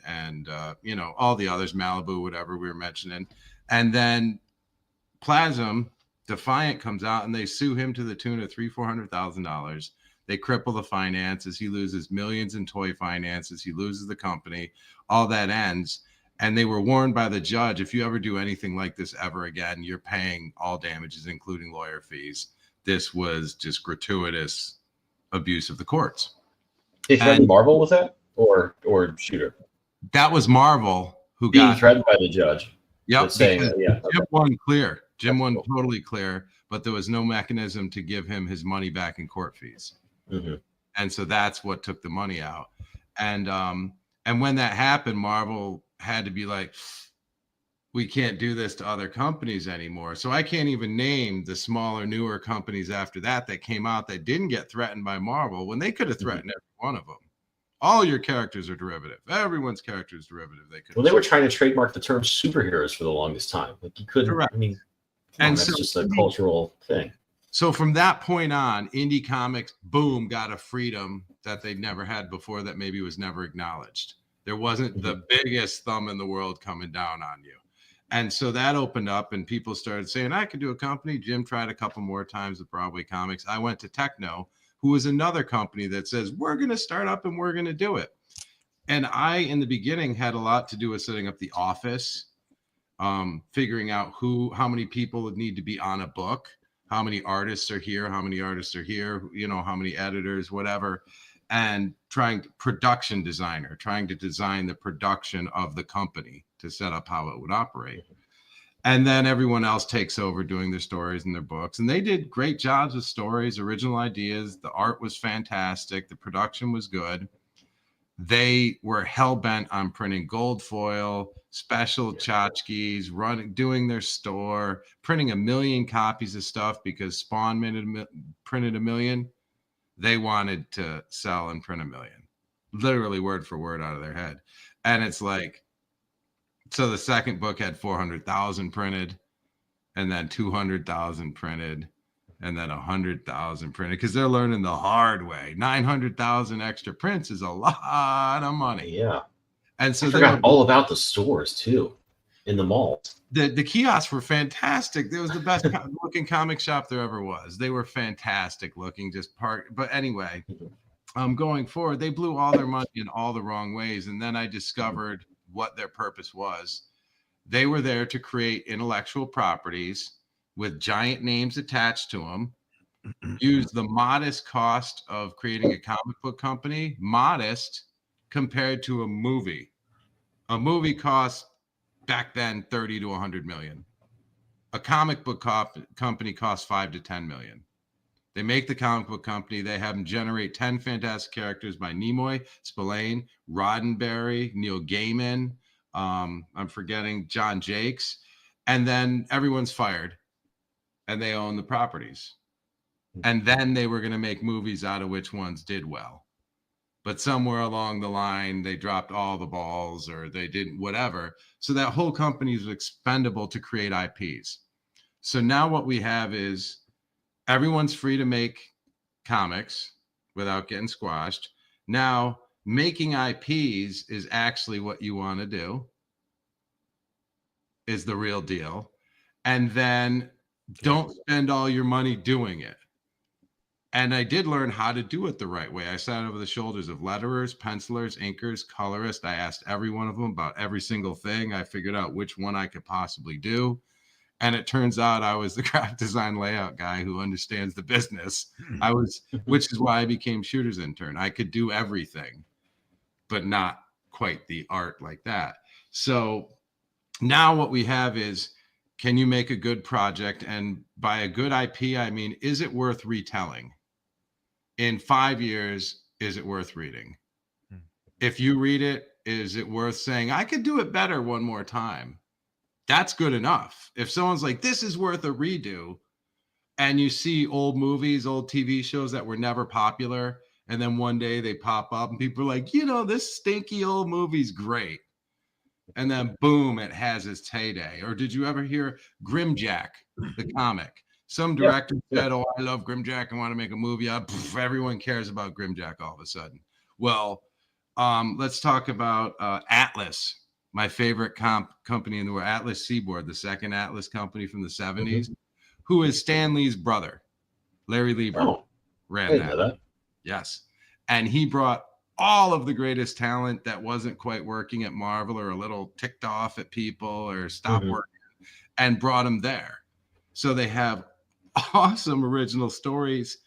all the others, Malibu, whatever we were mentioning. And then Plasm, Defiant, comes out and they sue him to the tune of $300,000-$400,000. They cripple the finances. He loses millions in toy finances. He loses the company. All that ends. And they were warned by the judge, if you ever do anything like this ever again, you're paying all damages, including lawyer fees. This was just gratuitous abuse of the courts. They threatened Marvel with that, or Shooter? That was Marvel who being got threatened by the judge. Yep. Saying, Jim won clear. Jim won totally clear, but there was no mechanism to give him his money back in court fees. Mm-hmm. And so that's what took the money out. And when that happened, Marvel had to be like, we can't do this to other companies anymore. So I can't even name the smaller, newer companies after that came out that didn't get threatened by Marvel when they could have threatened every one of them. All your characters are derivative. Everyone's character is derivative. They were trying to trademark the term superheroes for the longest time. Like, you couldn't. Correct. That's just a cultural thing. So from that point on, indie comics, boom, got a freedom that they'd never had before that maybe was never acknowledged. There wasn't the biggest thumb in the world coming down on you. And so that opened up and people started saying, I could do a company. Jim tried a couple more times with Broadway Comics. I went to Techno, who was another company that says, we're going to start up and we're going to do it. And I, in the beginning, had a lot to do with setting up the office, figuring out how many people would need to be on a book, how many artists are here, how many editors, whatever. And production designer, trying to design the production of the company to set up how it would operate. And then everyone else takes over doing their stories and their books. And they did great jobs with stories, original ideas. The art was fantastic. The production was good. They were hell-bent on printing gold foil, special tchotchkes, doing their store, printing 1 million copies of stuff because Spawn printed 1 million. They wanted to sell and print 1 million, literally word for word out of their head. And it's like, so the second book had 400,000 printed, and then 200,000 printed, and then 100,000 printed, because they're learning the hard way. 900,000 extra prints is a lot of money. Yeah. And so I forgot all about the stores too, in the malls. The kiosks were fantastic. It was the best looking comic shop there ever was. They were fantastic looking, but anyway, going forward, they blew all their money in all the wrong ways. And then I discovered what their purpose was. They were there to create intellectual properties with giant names attached to them, use the modest cost of creating a comic book company, modest compared to a movie. A movie costs back then 30 to 100 million. A comic book company costs 5 to 10 million. They make the comic book company. They have them generate 10 fantastic characters by Nimoy, Spillane, Roddenberry, Neil Gaiman. I'm forgetting John Jakes. And then everyone's fired and they own the properties. And then they were going to make movies out of which ones did well. But somewhere along the line, they dropped all the balls or they didn't, whatever. So that whole company is expendable to create IPs. So now what we have is everyone's free to make comics without getting squashed. Now, making IPs is actually what you want to do, is the real deal. And then don't spend all your money doing it. And I did learn how to do it the right way. I sat over the shoulders of letterers, pencilers, inkers, colorists. I asked every one of them about every single thing. I figured out which one I could possibly do. And it turns out I was the graphic design layout guy who understands the business. Which is why I became shooter's intern. I could do everything, but not quite the art like that. So now what we have is, can you make a good project? And by a good IP, I mean, is it worth retelling? In 5 years, is it worth reading? If you read it, is it worth saying, I could do it better one more time? That's good enough. If someone's like, this is worth a redo, and you see old movies, old TV shows that were never popular, and then one day they pop up and people are like, this stinky old movie's great. And then boom, it has its heyday. Or did you ever hear Grimjack, the comic? Some director said, oh, I love Grimjack. I want to make a movie. Everyone cares about Grimjack all of a sudden. Well, let's talk about Atlas, my favorite company in the world, Atlas Seaboard, the second Atlas company from the 70s, who is Stan Lee's brother, Larry Lieber, ran that. Yes. And he brought all of the greatest talent that wasn't quite working at Marvel or a little ticked off at people or stopped working and brought them there. So they have awesome original stories.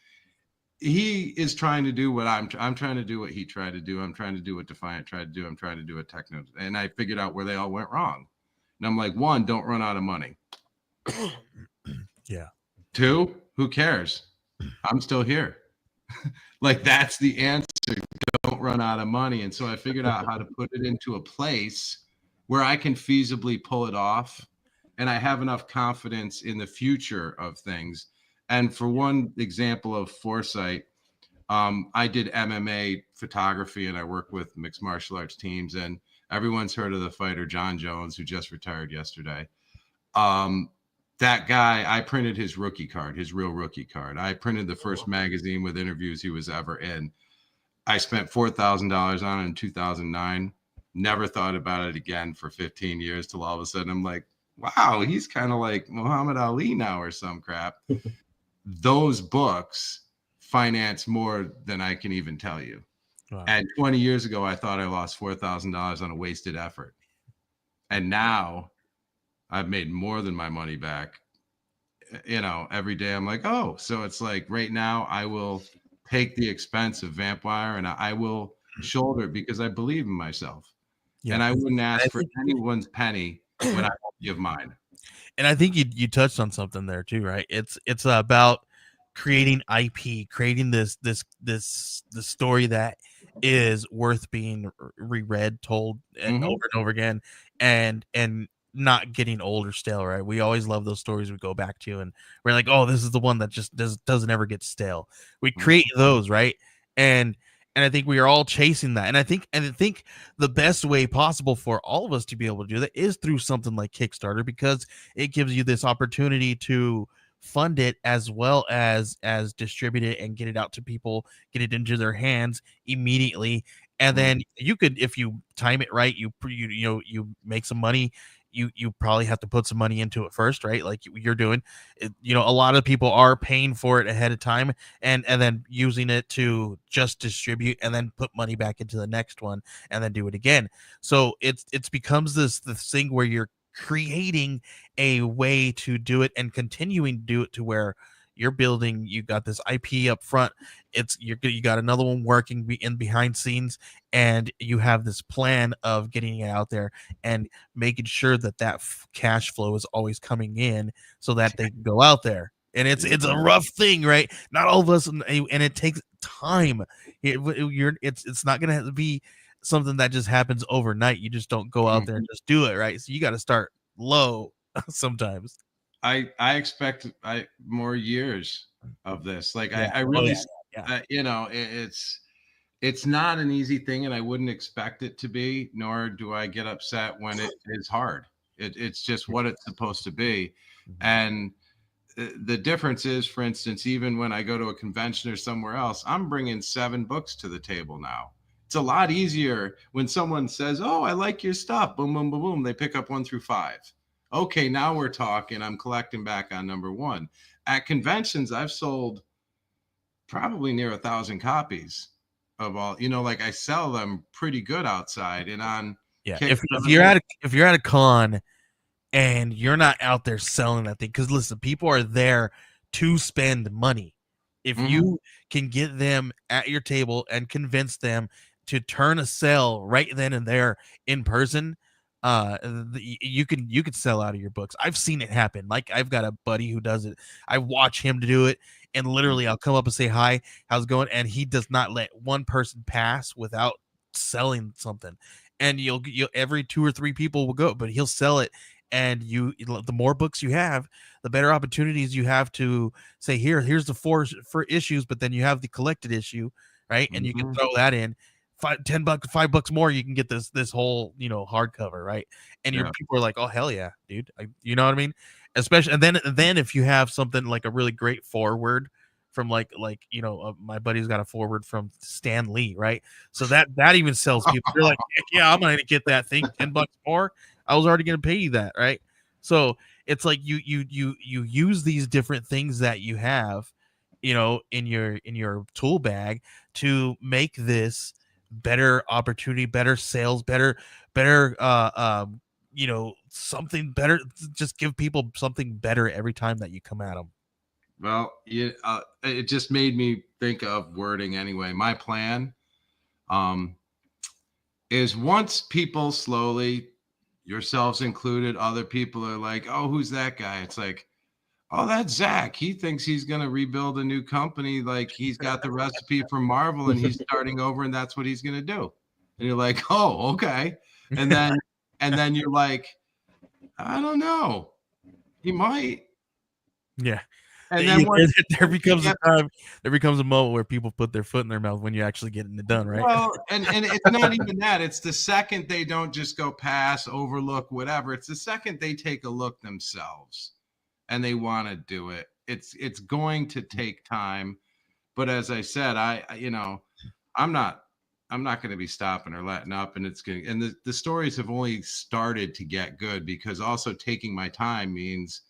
He is trying to do what I'm trying to do what he tried to do. I'm trying to do what Defiant tried to do. I'm trying to do what Techno. And I figured out where they all went wrong. And I'm like, 1, don't run out of money. Yeah. 2, who cares? I'm still here. Like, that's the answer. Don't run out of money. And so I figured out how to put it into a place where I can feasibly pull it off. And I have enough confidence in the future of things. And for one example of foresight, I did MMA photography and I work with mixed martial arts teams. And everyone's heard of the fighter John Jones, who just retired yesterday. that guy, I printed his rookie card, his real rookie card. I printed the first magazine with interviews he was ever in. I spent $4,000 on it in 2009. Never thought about it again for 15 years till all of a sudden I'm like, wow, he's kind of like Muhammad Ali now or some crap. Those books finance more than I can even tell you. Wow. And 20 years ago, I thought I lost $4,000 on a wasted effort. And now I've made more than my money back. You know, every day I'm like, oh, so it's like right now I will take the expense of Vampire and I will shoulder it because I believe in myself. Yeah. And I wouldn't ask for anyone's penny when I won't give mine. And I think you touched on something there too, right? It's about creating IP, creating this the story that is worth being reread, told over and over again, and not getting old or stale, right? We always love those stories we go back to, and we're like, oh, this is the one that just doesn't ever get stale. We create those, right? And I think we are all chasing that. And I think the best way possible for all of us to be able to do that is through something like Kickstarter, because it gives you this opportunity to fund it as well as distribute it and get it out to people, get it into their hands immediately. And then you could, if you time it right, you make some money. You probably have to put some money into it first, right? Like you're doing. A lot of people are paying for it ahead of time and then using it to just distribute and then put money back into the next one and then do it again. So it's becomes this thing where you're creating a way to do it and continuing to do it to where you're building, you got this IP up front, you got another one working in behind scenes, and you have this plan of getting it out there and making sure that cash flow is always coming in so that they can go out there. And it's a rough thing, right? Not all of us, and it takes time. It's not going to be something that just happens overnight. You just don't go out there and just do it, right? So you got to start low sometimes. I expect more years of this. Like I really, it's not an easy thing, and I wouldn't expect it to be. Nor do I get upset when it is hard. It's just what it's supposed to be, and the difference is, for instance, even when I go to a convention or somewhere else, I'm bringing 7 books to the table now. It's a lot easier when someone says, "Oh, I like your stuff." Boom, boom, boom, boom. They pick up 1 through 5. Okay, now we're talking. I'm collecting back on number 1. At conventions, I've sold probably near 1,000 copies of all. Like I sell them pretty good outside and on. Yeah, if you're at a con and you're not out there selling that thing, because listen, people are there to spend money. If you can get them at your table and convince them to turn a sale right then and there in person, you could sell out of your books. I've seen it happen. Like I've got a buddy who does it. I watch him to do it, and literally I'll come up and say hi, how's it going, and he does not let one person pass without selling something. And you'll every 2 or 3 people will go, but he'll sell it. And the more books you have, the better opportunities you have to say, here's the 4 issues, but then you have the collected issue, right? And you can throw that in. $5 more, you can get this whole hardcover, right? And your people are like, oh hell yeah, dude, you know what I mean? Especially, and then if you have something like a really great forward from like my buddy's got a forward from Stan Lee, right? So that even sells people. You're like, yeah, I'm gonna get that thing $10 more. I was already gonna pay you that, right? So it's like you use these different things that you have, in your tool bag to make this better opportunity, better sales, better something better. Just give people something better every time that you come at them. Well, it just made me think of wording anyway. My plan is once people slowly, yourselves included, other people are like, oh, who's that guy? It's like, oh, that's Zack. He thinks he's going to rebuild a new company. Like he's got the recipe from Marvel and he's starting over and that's what he's going to do. And you're like, oh, okay. And then you're like, I don't know. He might. Yeah. And then there becomes a moment where people put their foot in their mouth when you're actually getting it done, right? Well, and it's not even that. It's the second they don't just go pass, overlook, whatever. It's the second they take a look themselves and they want to do it. It's going to take time, but as I said, I'm not going to be stopping or letting up, and the stories have only started to get good, because also taking my time means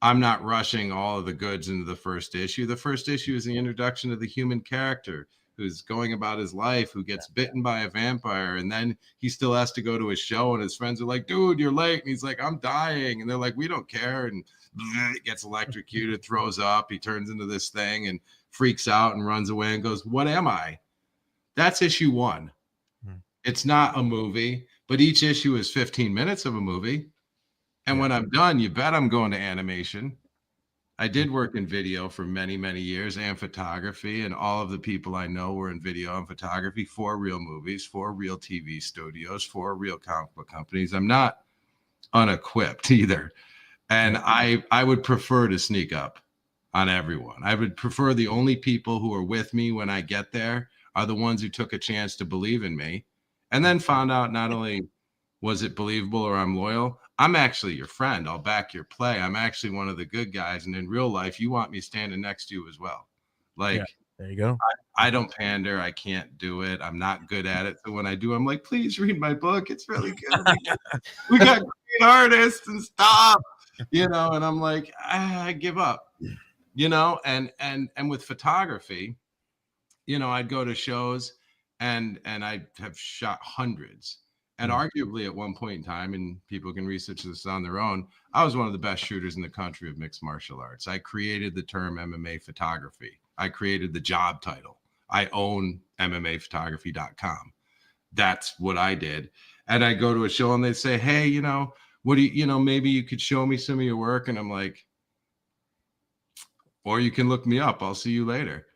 I'm not rushing all of the goods into the first issue. The first issue is the introduction of the human character who's going about his life, who gets bitten by a vampire, and then he still has to go to a show, and his friends are like, dude, you're late. And he's like, I'm dying. And they're like, we don't care. And gets electrocuted, throws up. He turns into this thing and freaks out and runs away and goes, what am I? That's issue 1. It's not a movie, but each issue is 15 minutes of a movie. And when I'm done, you bet I'm going to animation. I did work in video for many, many years, and photography, and all of the people I know were in video and photography for real movies, for real TV studios, for real comic book companies. I'm not unequipped either. And I would prefer to sneak up on everyone. I would prefer the only people who are with me when I get there are the ones who took a chance to believe in me, and then found out not only was it believable or I'm loyal, I'm actually your friend. I'll back your play. I'm actually one of the good guys. And in real life, you want me standing next to you as well. Like, there you go. I don't pander. I can't do it. I'm not good at it. So when I do, I'm like, please read my book. It's really good. We got great artists and stuff, and I'm like, I give up, and with photography, I'd go to shows and I have shot hundreds. And arguably at one point in time, and people can research this on their own, I was one of the best shooters in the country of mixed martial arts. I created the term MMA photography. I created the job title. I own MMAphotography.com. That's what I did. And I go to a show and they say, hey, what do you, maybe you could show me some of your work. And I'm like, or you can look me up. I'll see you later.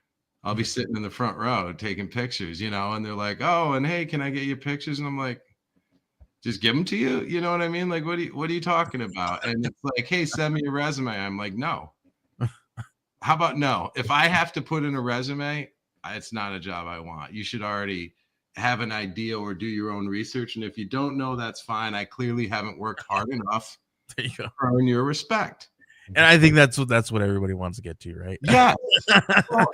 I'll be sitting in the front row taking pictures, and they're like, oh, and hey, can I get your pictures? And I'm like, just give them to you. You know what I mean? Like, what are you talking about? And it's like, hey, send me your resume. I'm like, no. How about no? If I have to put in a resume, it's not a job I want. You should already have an idea or do your own research. And if you don't know, that's fine. I clearly haven't worked hard enough to earn your respect. And I think that's what everybody wants to get to, right? Yeah. Well,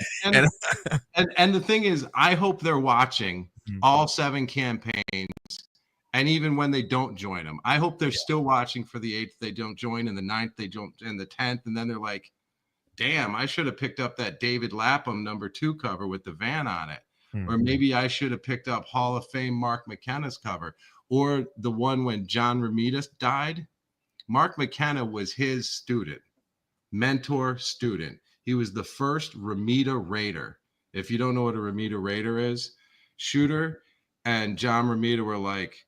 and the thing is, I hope they're watching all 7 campaigns. And even when they don't join them, I hope they're still watching for the 8th they don't join, and the 9th they don't, and the 10th, and then they're like, damn, I should have picked up that David Lapham #2 cover with the van on it. Or maybe I should have picked up Hall of Fame Mark McKenna's cover, or the one when John Romita died. Mark McKenna was his student, mentor student. He was the first Romita Raider. If you don't know what a Romita Raider is, shooter and John Romita were like,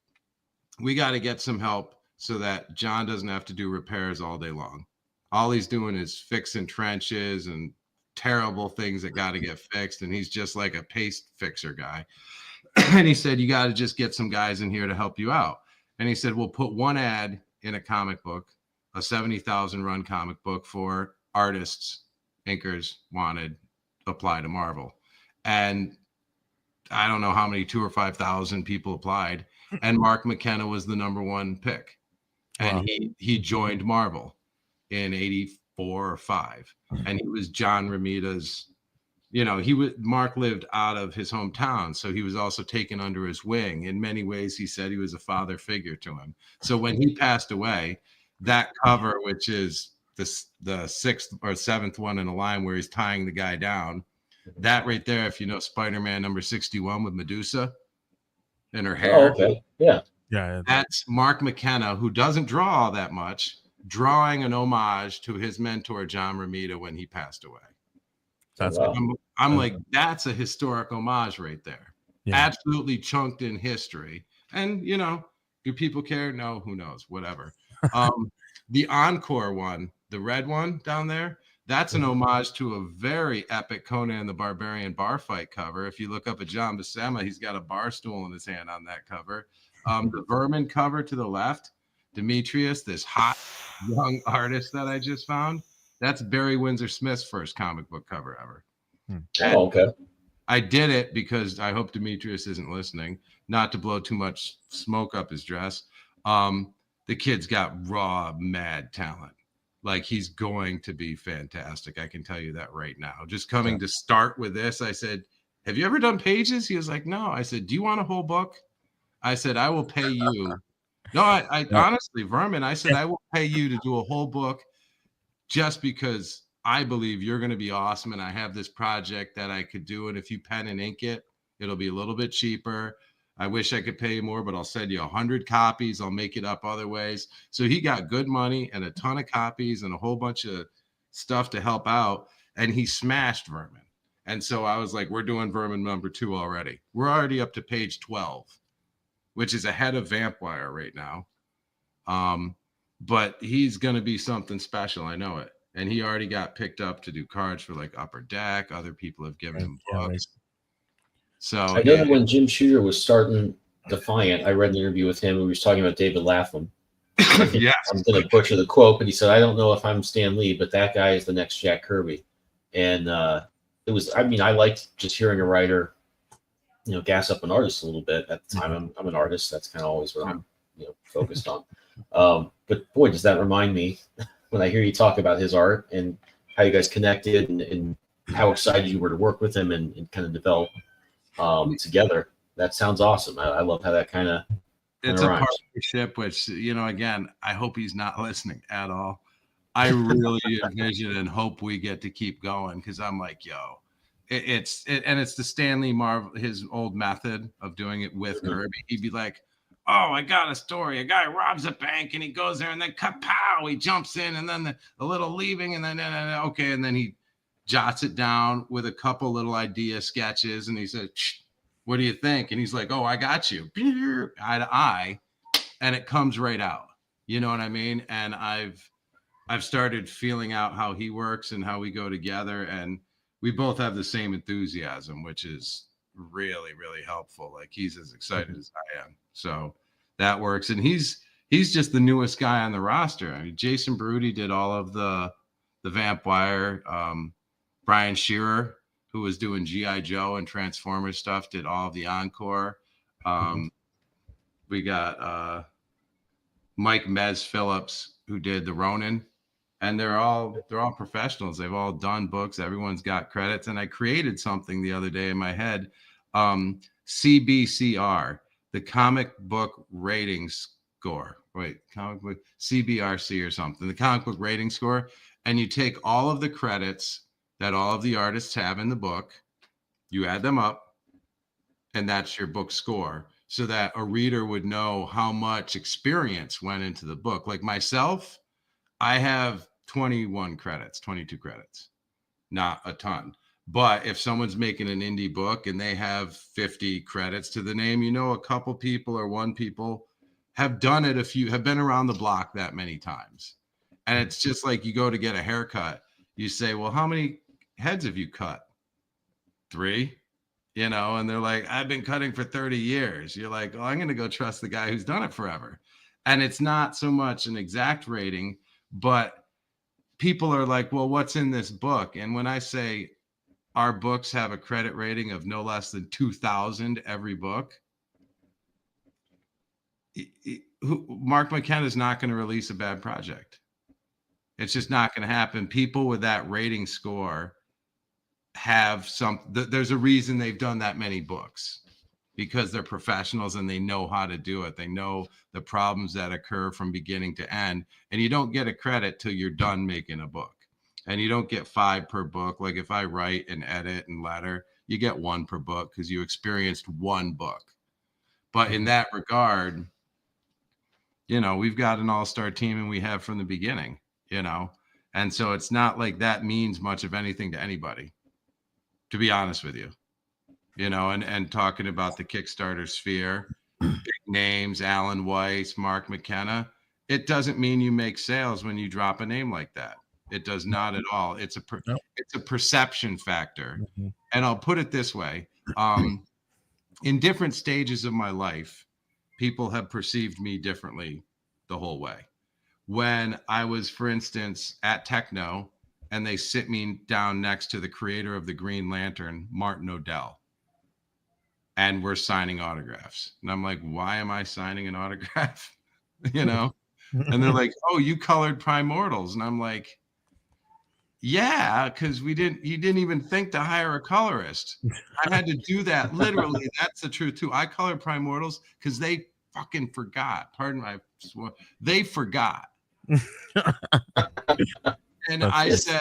we got to get some help so that John doesn't have to do repairs all day long. All he's doing is fixing trenches and terrible things that got to get fixed. And he's just like a paste fixer guy. And he said, you got to just get some guys in here to help you out. And he said, we'll put one ad in a comic book, a 70,000 run comic book for artists, inkers wanted, apply to Marvel. And I don't know how many, 2,000 or 5,000 people applied. And Mark McKenna was the #1 pick. And Wow. he joined Marvel in 84 or 5. And he was John Romita's, Mark lived out of his hometown. So he was also taken under his wing. In many ways, he said he was a father figure to him. So when he passed away, that cover, which is the 6th or 7th one in a line where he's tying the guy down, that right there, if you know Spider-Man #61 with Medusa and her hair. Oh, okay. Yeah. Yeah. That's Mark McKenna, who doesn't draw all that much, drawing an homage to his mentor, John Romita, when he passed away. That's wow. I'm like, that's a historic homage right there. Yeah. Absolutely chunked in history. And, do people care? No, who knows? Whatever. The Encore one, the red one down there, that's an homage to a very epic Conan the Barbarian bar fight cover. If you look up at John Buscema, he's got a bar stool in his hand on that cover. The Vermin cover to the left, Demetrius, this hot young artist that I just found, that's Barry Windsor Smith's first comic book cover ever. Oh, okay. I did it because I hope Demetrius isn't listening, not to blow too much smoke up his dress. The kid's got raw, mad talent. Like, he's going to be fantastic. I can tell you that right now. Just coming to start with this, I said, have you ever done pages? He was like, no. I said, do you want a whole book? I said, I will pay you. No, I honestly, Vermin, I said, I will pay you to do a whole book just because I believe you're going to be awesome. And I have this project that I could do. And if you pen and ink it, it'll be a little bit cheaper. I wish I could pay you more, but I'll send you 100 copies. I'll make it up other ways. So he got good money and a ton of copies and a whole bunch of stuff to help out. And he smashed Vermin. And so I was like, we're doing Vermin number 2 already. We're already up to page 12, which is ahead of Vampire right now. But he's going to be something special. I know it. And he already got picked up to do cards for like Upper Deck. Other people have given him books. So I know that when Jim Shooter was starting Defiant, I read an interview with him. He was talking about David Lapham. Yes. I'm going to butcher the quote, but he said, I don't know if I'm Stan Lee, but that guy is the next Jack Kirby. And it was, I mean, I liked just hearing a writer, you know, gas up an artist a little bit. At the time, I'm an artist. That's kind of always what I'm, you know, focused on. But boy, does that remind me when I hear you talk about his art and how you guys connected and how excited you were to work with him and kind of develop together. That sounds awesome. I love how that kind of it's a partnership, which, you know, again, I hope he's not listening at all. I really envision and hope we get to keep going, because I'm like, yo, it's the Stanley Marvel, his old method of doing it with Kirby. He'd be like, oh, I got a story. A guy robs a bank and he goes there and then kapow, he jumps in and then the little leaving and then okay, and then he jots it down with a couple little idea sketches and he says, what do you think? And he's like, oh, I got you, eye to eye, and it comes right out. You know what I mean? And I've started feeling out how he works and how we go together, and we both have the same enthusiasm, which is really, really helpful. Like, he's as excited as I am, so that works. And he's just the newest guy on the roster. I mean, Jason Baruti did all of the Vampire. Brian Shearer, who was doing G.I. Joe and Transformers stuff, did all of the Encore. We got Mike Mez Phillips, who did the Ronin, and they're all professionals. They've all done books. Everyone's got credits. And I created something the other day in my head, CBCR, the comic book rating score. Wait, comic book CBRC or something, the comic book rating score. And you take all of the credits that all of the artists have in the book, you add them up, and that's your book score, so that a reader would know how much experience went into the book. Like myself, I have 22 credits, not a ton. But if someone's making an indie book and they have 50 credits to the name, you know, a couple people or one people have done it, have been around the block that many times. And it's just like you go to get a haircut. You say, well, how many heads have you cut? 3, you know, and they're like, I've been cutting for 30 years. You're like, oh, I'm going to go trust the guy who's done it forever. And it's not so much an exact rating, but people are like, well, what's in this book? And when I say our books have a credit rating of no less than 2,000 every book, Mark McKenna is not going to release a bad project. It's just not going to happen. People with that rating score have there's a reason they've done that many books, because they're professionals and they know how to do it. They know the problems that occur from beginning to end. And you don't get a credit till you're done making a book. And you don't get 5 per book. Like if I write and edit and letter, you get 1 per book because you experienced 1 book. But in that regard, you know, we've got an all-star team, and we have from the beginning, you know. And so it's not like that means much of anything to anybody, to be honest with you. You know, and talking about the Kickstarter sphere, big names, Alan Weiss, Mark McKenna, it doesn't mean you make sales when you drop a name like that. It does not at all. It's a perception factor. Mm-hmm. And I'll put it this way. In different stages of my life, people have perceived me differently the whole way. When I was, for instance, at Techno, and they sit me down next to the creator of the Green Lantern, Martin O'Dell, and we're signing autographs. And I'm like, why am I signing an autograph? You know, And they're like, "Oh, you colored Primordials," and I'm like, "Yeah, because you didn't even think to hire a colorist. I had to do that literally. That's the truth too. I colored Primordials because they fucking forgot. Pardon my swear. They forgot." And I said,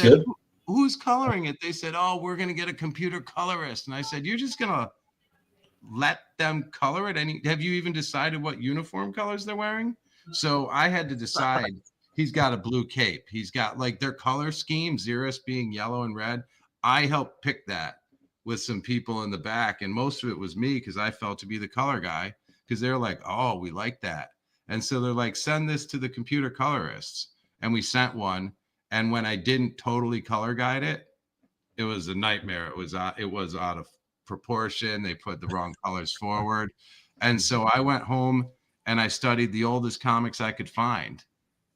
good. "Who's coloring it?" They said, "Oh, we're gonna get a computer colorist." And I said, "You're just gonna let them color it? Have you even decided what uniform colors they're wearing?" So I had to decide. He's got a blue cape. He's got like their color scheme, Xeris being yellow and red. I helped pick that with some people in the back, and most of it was me because I felt to be the color guy, because they're like, "Oh, we like that." And so they're like, "Send this to the computer colorists." And we sent one. And when I didn't totally color guide it, it was a nightmare. It was out of proportion. They put the wrong colors forward. And so I went home and I studied the oldest comics I could find.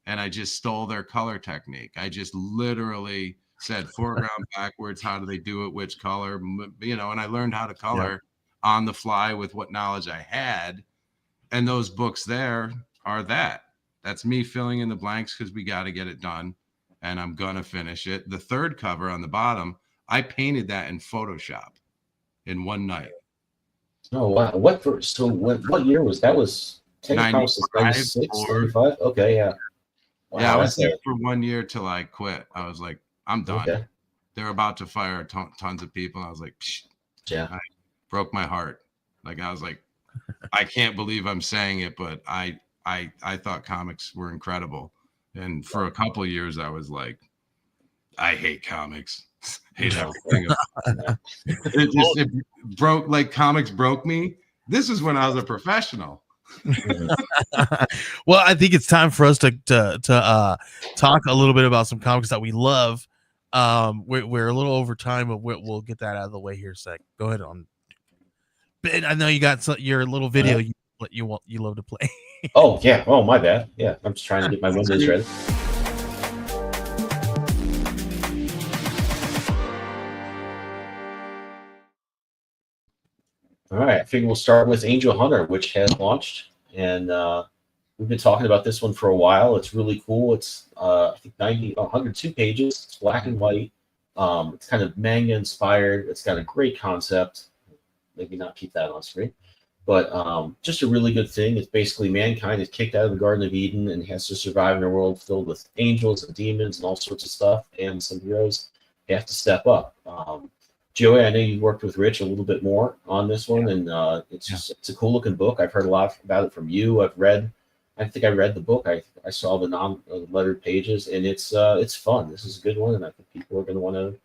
And I just stole their color technique. I just literally said foreground, backwards, how do they do it, which color, and I learned how to color on the fly with what knowledge I had. And those books there are that. That's me filling in the blanks because we got to get it done. And I'm going to finish it. The third cover on the bottom, I painted that in Photoshop in one night. Oh, wow. What year was that? Was TeknoComix 96, 95? Okay, yeah. Wow, yeah, I was there for 1 year till I quit. I was like, I'm done. Okay. They're about to fire tons of people. I was like, psh. Yeah. I broke my heart. Like, I was like, I can't believe I'm saying it, but I thought comics were incredible. And for a couple of years, I was like, I hate comics. Hate everything. It broke, like comics broke me. This is when I was a professional. Well, I think it's time for us to talk a little bit about some comics that we love. We're a little over time, but we'll get that out of the way here a sec. Go ahead on. Ben, I know you got your little video you love to play. Oh yeah. Oh, my bad. Yeah, I'm just trying to get my windows ready. All right, I figure we'll start with Angel Hunter, which has launched, and we've been talking about this one for a while. It's really cool. It's I think 102 pages. It's black and white. It's kind of manga inspired. It's got a great concept. Maybe not keep that on screen, but just a really good thing. It's basically mankind is kicked out of the Garden of Eden and has to survive in a world filled with angels and demons and all sorts of stuff, and some heroes have to step up. Joey, I know you worked with Rich a little bit more on this one, and it's a cool looking book. I've heard a lot about it from you. I think I read the book. I saw the non-lettered pages, and it's fun. This is a good one, and I think people are going to want to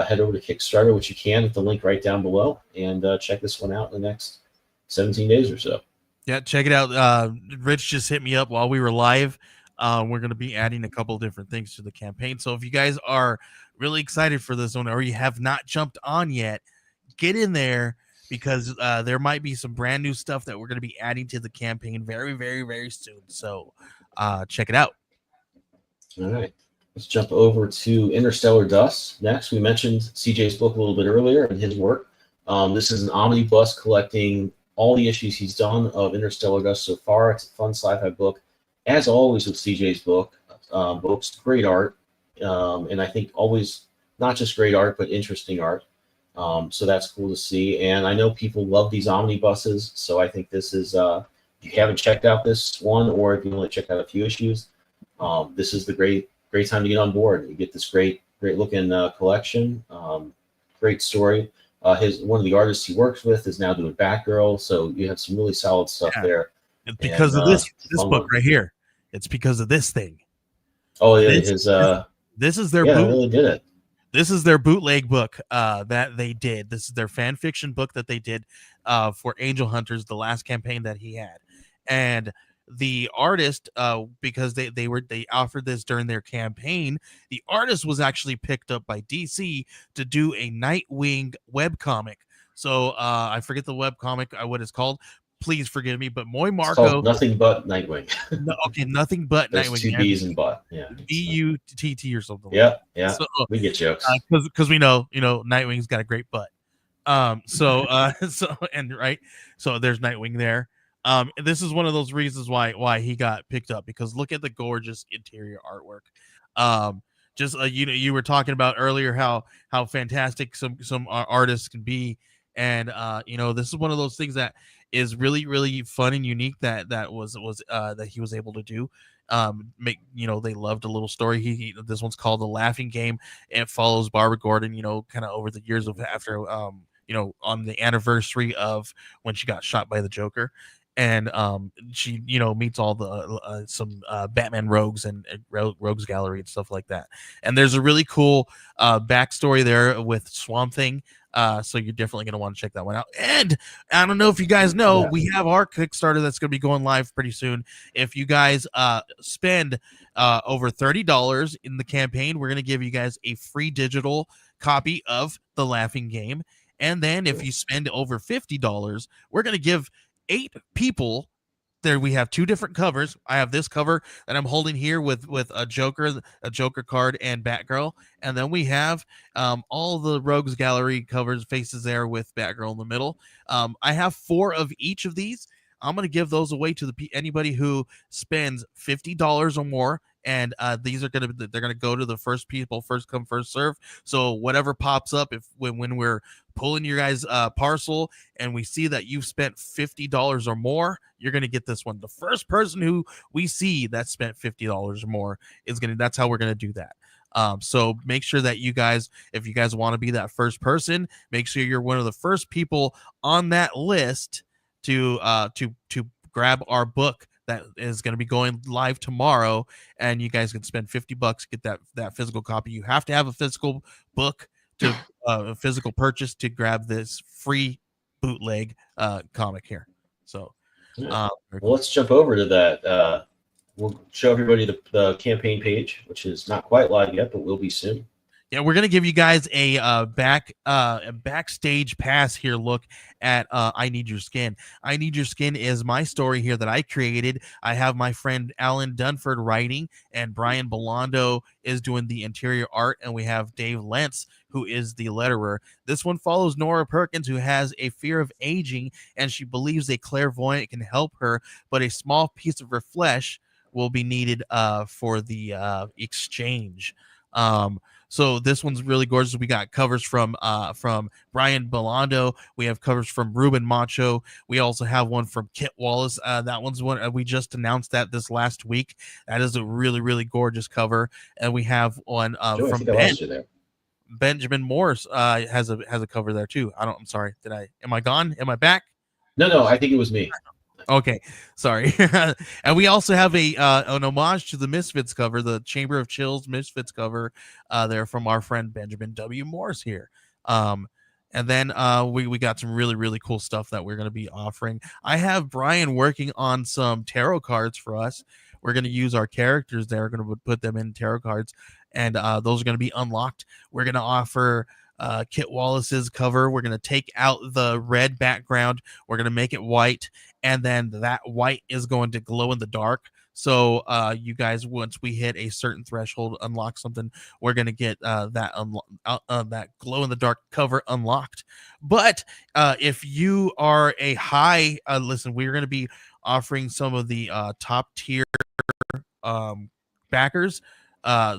head over to Kickstarter, which you can at the link right down below, and check this one out in the next 17 days or so. Yeah, check it out. Rich just hit me up while we were live. We're going to be adding a couple different things to the campaign. So if you guys are really excited for this one, or you have not jumped on yet, get in there, because there might be some brand new stuff that we're going to be adding to the campaign very, very, very soon. So check it out. All right. Let's jump over to Interstellar Dust next. We mentioned CJ's book a little bit earlier and his work. This is an omnibus collecting all the issues he's done of Interstellar Dust so far. It's a fun sci-fi book. As always with CJ's books, great art. And I think always not just great art, but interesting art. So that's cool to see. And I know people love these omnibuses. So I think this is, if you haven't checked out this one, or if you only checked out a few issues, this is the great time to get on board. You get this great looking collection. Great story. One of the artists he works with is now doing Batgirl. So you have some really solid stuff there. It's because of this book right here. It's because of this thing. Oh, yeah. This is their boot. They really did it. This is their bootleg book that they did. This is their fan fiction book that they did for Angel Hunters, the last campaign that he had. And the artist, because they offered this during their campaign, the artist was actually picked up by DC to do a Nightwing webcomic. So I forget the webcomic, what it's called. Please forgive me, but Moy Marco. Nothing but Nightwing. Nothing but There's Nightwing. 2 B's and but. Yeah. BUTT or something. Yeah, yeah. So, we get jokes. Because we know, Nightwing's got a great butt. So there's Nightwing there. This is one of those reasons why he got picked up, because look at the gorgeous interior artwork. Just you were talking about earlier how fantastic some artists can be, and this is one of those things that is really fun and unique that that he was able to do. They loved a little story. This one's called The Laughing Game, and it follows Barbara Gordon, kind of over the years of after on the anniversary of when she got shot by the Joker. And she meets all the some Batman rogues and rogues gallery and stuff like that. And there's a really cool backstory there with Swamp Thing, so you're definitely going to want to check that one out. And I don't know if you guys know, we have our Kickstarter that's going to be going live pretty soon. If you guys spend over $30 in the campaign, we're going to give you guys a free digital copy of The Laughing Game. And then if you spend over $50, we're going to give 8 people there. We have 2 different covers. I have this cover that I'm holding here with a Joker card and Batgirl, and then we have all the Rogues Gallery covers faces there with Batgirl in the middle. I have 4 of each of these. I'm going to give those away to anybody who spends $50 or more. And these are they're gonna go to the first people, first come, first serve. So whatever pops up, when we're pulling your guys' parcel and we see that you've spent $50 or more, you're gonna get this one. The first person who we see that spent $50 or more that's how we're gonna do that. So make sure that you guys, if you guys want to be that first person, make sure you're one of the first people on that list to grab our book that is going to be going live tomorrow, and you guys can spend $50, get that physical copy. You have to have a physical book to a physical purchase to grab this free bootleg comic here. So let's jump over to that. We'll show everybody the campaign page, which is not quite live yet, but will be soon. Yeah, we're gonna give you guys a backstage pass here. Look at I Need Your Skin. I Need Your Skin is my story here that I created. I have my friend Alan Dunford writing, and Brian Belando is doing the interior art, and we have Dave Lentz, who is the letterer. This one follows Nora Perkins, who has a fear of aging, and she believes a clairvoyant can help her, but a small piece of her flesh will be needed for the exchange. So this one's really gorgeous. We got covers from Brian Belando. We have covers from Ruben Macho. We also have one from Kit Wallace. That one's one we just announced that this last week. That is a really gorgeous cover. And we have one from Benjamin Morris has a cover there too. I'm sorry. Am I gone? Am I back? No, I think it was me. Okay, sorry. And we also have an homage to the Misfits cover, the Chamber of Chills Misfits cover there from our friend Benjamin W. Morris here. And then we got some really cool stuff that we're going to be offering. I have Brian working on some tarot cards for us. We're going to use our characters there. We're going to put them in tarot cards, and those are going to be unlocked. We're going to offer Kit Wallace's cover. We're going to take out the red background. We're going to make it white, and then that white is going to glow in the dark. So you guys, once we hit a certain threshold, unlock something, we're going to get that glow in the dark cover unlocked. But if you are a high listen, we're going to be offering some of the top tier backers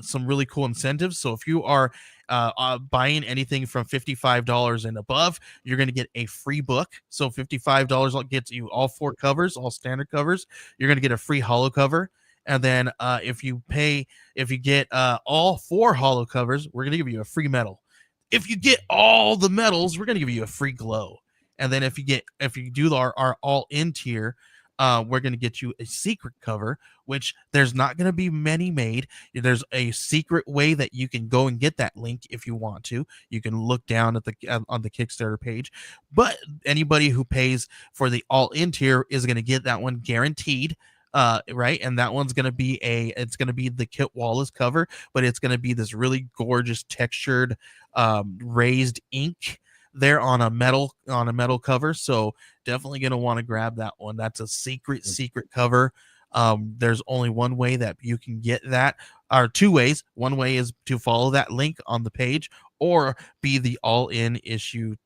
some really cool incentives. So if you are buying anything from $55 and above, you're going to get a free book. So $55 gets you all 4 covers, all standard covers. You're going to get a free holo cover. And then if you get all 4 holo covers, we're going to give you a free medal. If you get all the medals, we're going to give you a free glow. And then if you do our all in tier, we're going to get you a secret cover, which there's not going to be many made. There's a secret way that you can go and get that link if you want to. You can look down at on the Kickstarter page, but anybody who pays for the all-in tier is going to get that one guaranteed. Right, and that one's going to be it's going to be the Kit Wallace cover, but it's going to be this really gorgeous textured raised ink there on a metal cover. So definitely going to want to grab that one. That's a secret cover. There's only one way that you can get that, or 2 ways. One way is to follow that link on the page or be the all-in issue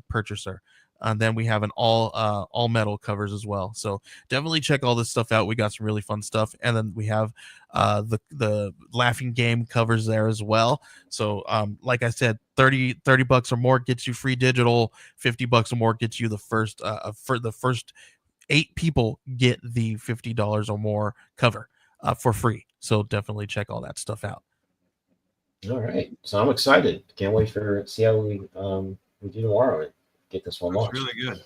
purchaser. And then we have an all metal covers as well. So definitely check all this stuff out. We got some really fun stuff. And then we have the Laughing Game covers there as well. So like I said, $30 or more gets you free digital. $50 or more gets you the first for the first 8 people get the $50 or more cover for free. So definitely check all that stuff out. All right, so I'm excited. Can't wait for see how we do tomorrow and get this one launched. Looks really good.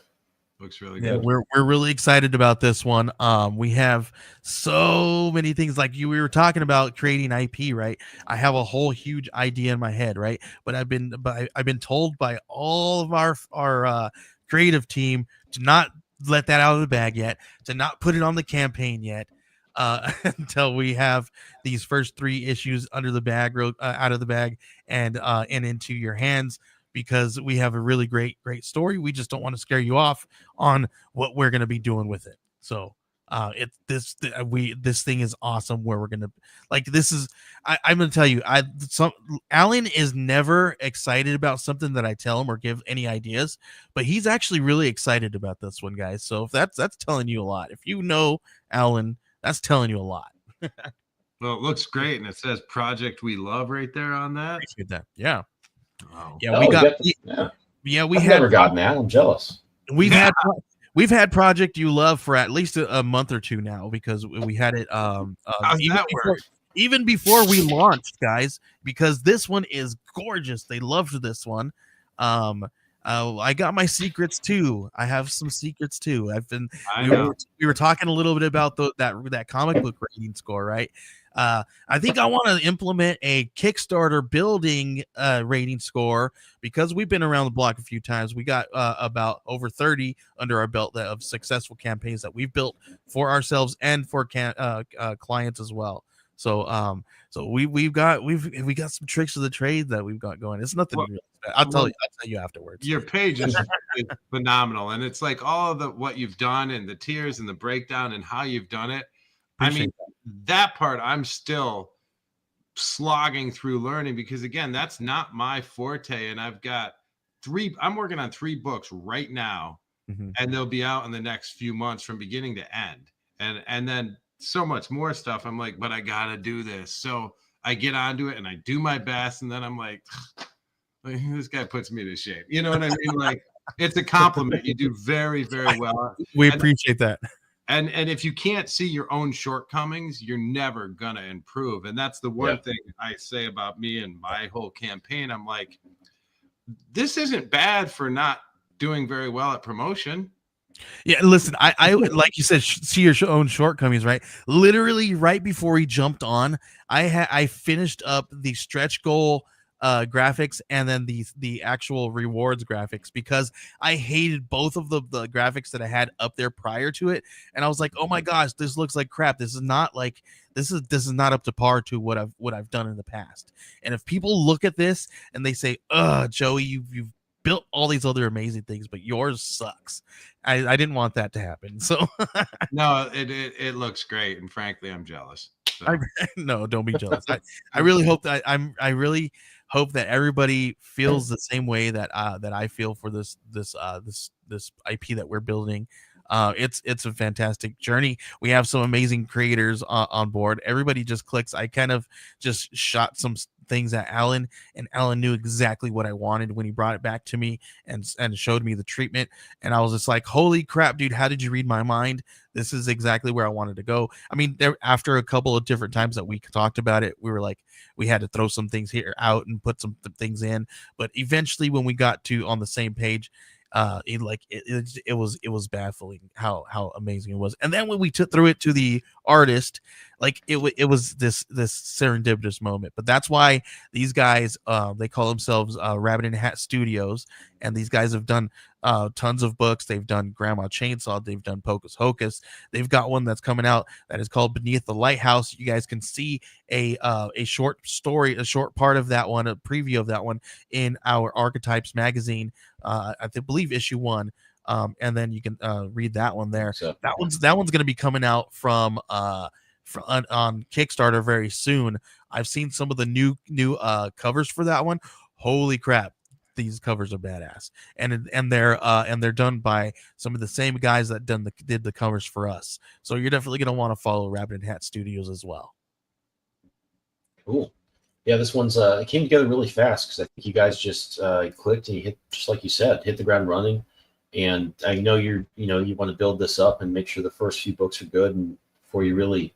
Looks really Yeah, good. we're really excited about this one. We have so many things, like we were talking about creating IP, right? I have a whole huge idea in my head, right? But I've been told by all of our creative team to not let that out of the bag yet, to not put it on the campaign yet, until we have these first 3 issues under the bag, out of the bag, and into your hands. Because we have a really great story. We just don't want to scare you off on what we're going to be doing with it. So this thing is awesome. Where we're going to I'm going to tell you, Alan is never excited about something that I tell him or give any ideas, but he's actually really excited about this one, guys. So if that's telling you a lot. If you know Alan, that's telling you a lot. Well, it looks great, and it says "Project We Love" right there on that. Appreciate that. Yeah. Wow. Yeah, we got. I've never gotten that. I'm jealous. We've had Project You Love for at least a month or 2 now, because we had it even before we launched, guys, because this one is gorgeous. They loved this one. I got my secrets too. I have some secrets too. We were talking a little bit about that comic book rating score, right? I think I want to implement a Kickstarter building rating score, because we've been around the block a few times. We got about over 30 under our belt of successful campaigns that we've built for ourselves and for clients as well. So we've got some tricks of the trade that we've got going. It's nothing. I'll tell you afterwards. Your page is phenomenal, and it's like all of what you've done and the tiers and the breakdown and how you've done it. Appreciate that part I'm still slogging through learning, because again, that's not my forte. And I'm working on 3 books right now, and they'll be out in the next few months from beginning to end. And then so much more stuff. I'm like, but I gotta do this. So I get onto it and I do my best, and then I'm like this guy puts me to shame. You know what I mean? Like, it's a compliment. You do very, very well. We appreciate that. And if you can't see your own shortcomings, you're never gonna improve. And that's the one thing I say about me and my whole campaign. I'm like, this isn't bad for not doing very well at promotion. Yeah, listen, I like you said, see your own shortcomings, right? Literally right before he jumped on, I finished up the stretch goal graphics and then the actual rewards graphics, because I hated both of the graphics that I had up there prior to it, and I was like, oh my gosh, this looks like crap. This is not not up to par to what I've done in the past. And if people look at this and they say, Joey, you've built all these other amazing things, but yours sucks, I didn't want that to happen. So no, it looks great, and frankly, I'm jealous. So. No, don't be jealous. I really hope that I really hope that everybody feels the same way that I feel for this IP that we're building. It's a fantastic journey. We have some amazing creators on board. Everybody just clicks. I kind of just shot some things at Alan, and Alan knew exactly what I wanted when he brought it back to me and showed me the treatment. And I was just like, holy crap, dude, how did you read my mind? This is exactly where I wanted to go. I mean, after a couple of different times that we talked about it, we were like, we had to throw some things here out and put some things in. But eventually, when we got to on the same page, it was baffling how amazing it was. And then when we threw it to the artist, like it was this serendipitous moment. But that's why these guys, they call themselves Rabbit in a Hat Studios, and these guys have done tons of books. They've done Grandma Chainsaw, they've done Pocus Hocus, they've got one that's coming out that is called Beneath the Lighthouse. You guys can see a short story, a short part of that one, a preview of that one in our Archetypes magazine, I believe issue 1. And then you can read that one there. That one's going to be coming out on Kickstarter very soon. I've seen some of the new covers for that one. Holy crap, these covers are badass, and they're done by some of the same guys that did the covers for us. So you're definitely gonna want to follow Rabbit Hat Studios as well. Cool. Yeah, this one's it came together really fast because I think you guys just clicked and you hit, just like you said, hit the ground running. And I know you want to build this up and make sure the first few books are good, and before you really,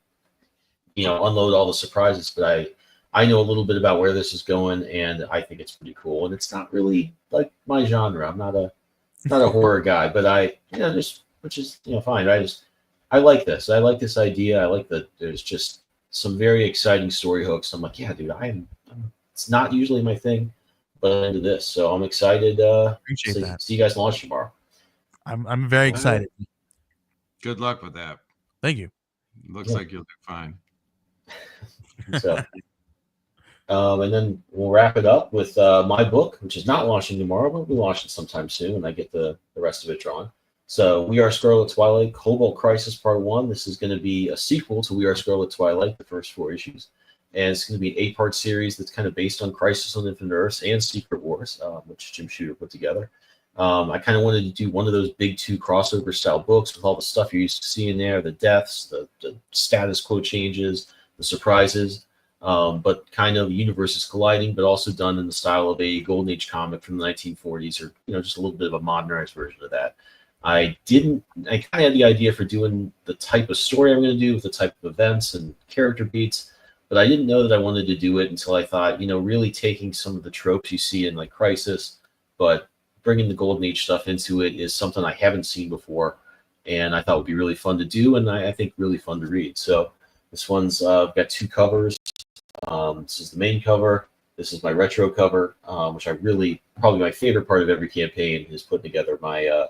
unload all the surprises. But I know a little bit about where this is going, and I think it's pretty cool. And it's not really like my genre. I'm not a horror guy, but which is fine. I like this. I like this idea. I like that there's just some very exciting story hooks. I'm like, yeah, dude, it's not usually my thing, but I'm into this. So I'm excited. Appreciate that. See you guys launch tomorrow. I'm very excited. Good luck with that. Thank you. Looks like you'll do fine. So, and then we'll wrap it up with my book, which is not launching tomorrow, but we'll be launching sometime soon, and I get the rest of it drawn. So We Are Scarlet Twilight, Cobalt Crisis Part 1. This is going to be a sequel to We Are Scarlet Twilight, the first 4 issues. And it's going to be an 8-part series that's kind of based on Crisis on Infinite Earths and Secret Wars, which Jim Shooter put together. I kind of wanted to do one of those big 2 crossover style books with all the stuff you're used to seeing there, the deaths, the status quo changes, the surprises, but kind of universes colliding, but also done in the style of a Golden Age comic from the 1940s, or just a little bit of a modernized version of that. I kind of had the idea for doing the type of story I'm going to do with the type of events and character beats, but I didn't know that I wanted to do it until I thought, really taking some of the tropes you see in like Crisis, but bringing the Golden Age stuff into it is something I haven't seen before, and I thought would be really fun to do, and I think really fun to read. So this one's got 2 covers. This is the main cover. This is my retro cover, which probably my favorite part of every campaign is putting together my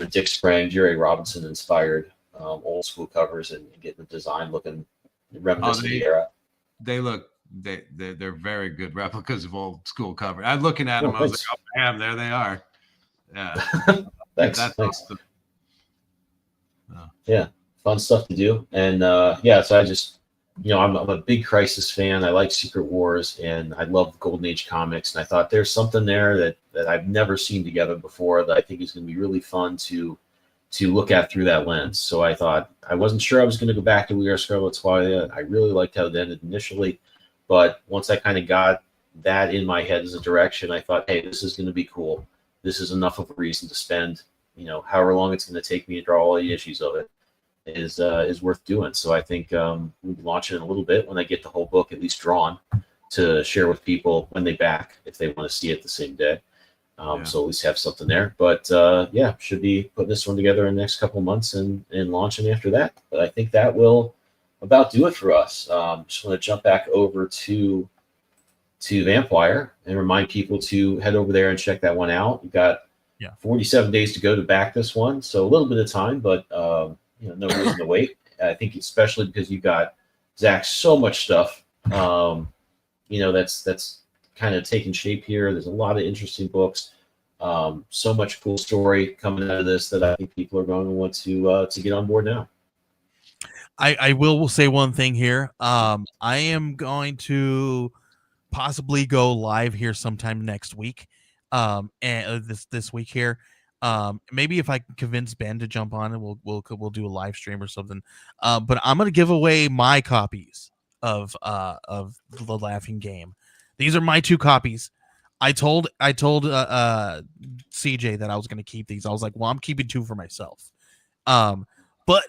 Dick Sprang, Jerry Robinson inspired old school covers and getting the design looking reminiscent of the era. They're very good replicas of old school cover. I'm looking at them. I was like, oh, damn, there they are. Yeah. Thanks. Awesome. Yeah, fun stuff to do. And so I just, I'm a big Crisis fan. I like Secret Wars, and I love Golden Age comics. And I thought there's something there that I've never seen together before that I think is going to be really fun to look at through that lens. So I thought, I wasn't sure I was going to go back to We Are Scarlet Twilight. I really liked how it ended initially, but once I kind of got that in my head as a direction, I thought, hey, this is going to be cool. This is enough of a reason to spend, however long it's going to take me to draw all the issues of it is worth doing. So I think we'll be launching in a little bit when I get the whole book at least drawn to share with people when they back, if they want to see it the same day. So at least have something there. But should be putting this one together in the next couple of months and launching after that. But I think that will about do it for us. Just want to jump back over to Vampire and remind people to head over there and check that one out. You've got 47 days to go to back this one, so a little bit of time, but no reason to wait. I think especially because you've got Zack, so much stuff that's kind of taking shape here. There's a lot of interesting books, so much cool story coming out of this that I think people are going to want to get on board now. I will say one thing here. I am going to possibly go live here sometime next week, and this week here. Maybe if I can convince Ben to jump on, and we'll do a live stream or something. But I'm gonna give away my copies of The Laughing Game. These are my 2 copies. I told CJ that I was gonna keep these. I was like, well, I'm keeping 2 for myself. But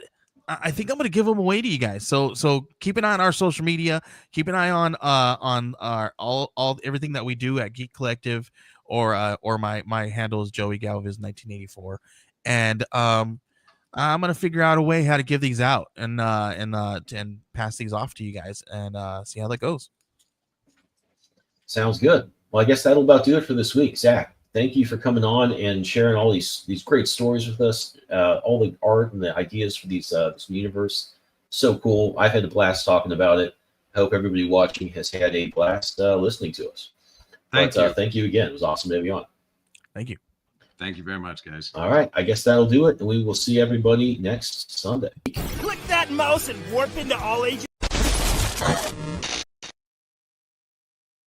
I think I'm gonna give them away to you guys. So keep an eye on our social media. Keep an eye on our all everything that we do at Geek Collective, or my handle is Joey Galvez 1984, and I'm gonna figure out a way how to give these out and pass these off to you guys and see how that goes. Sounds good. Well, I guess that'll about do it for this week. Zack, thank you for coming on and sharing all these great stories with us, all the art and the ideas for this universe. So cool. I've had a blast talking about it. I hope everybody watching has had a blast listening to us. Thank you again. It was awesome to have you on. Thank you. Thank you very much, guys. All right. I guess that'll do it. And we will see everybody next Sunday. Click that mouse and warp into all ages.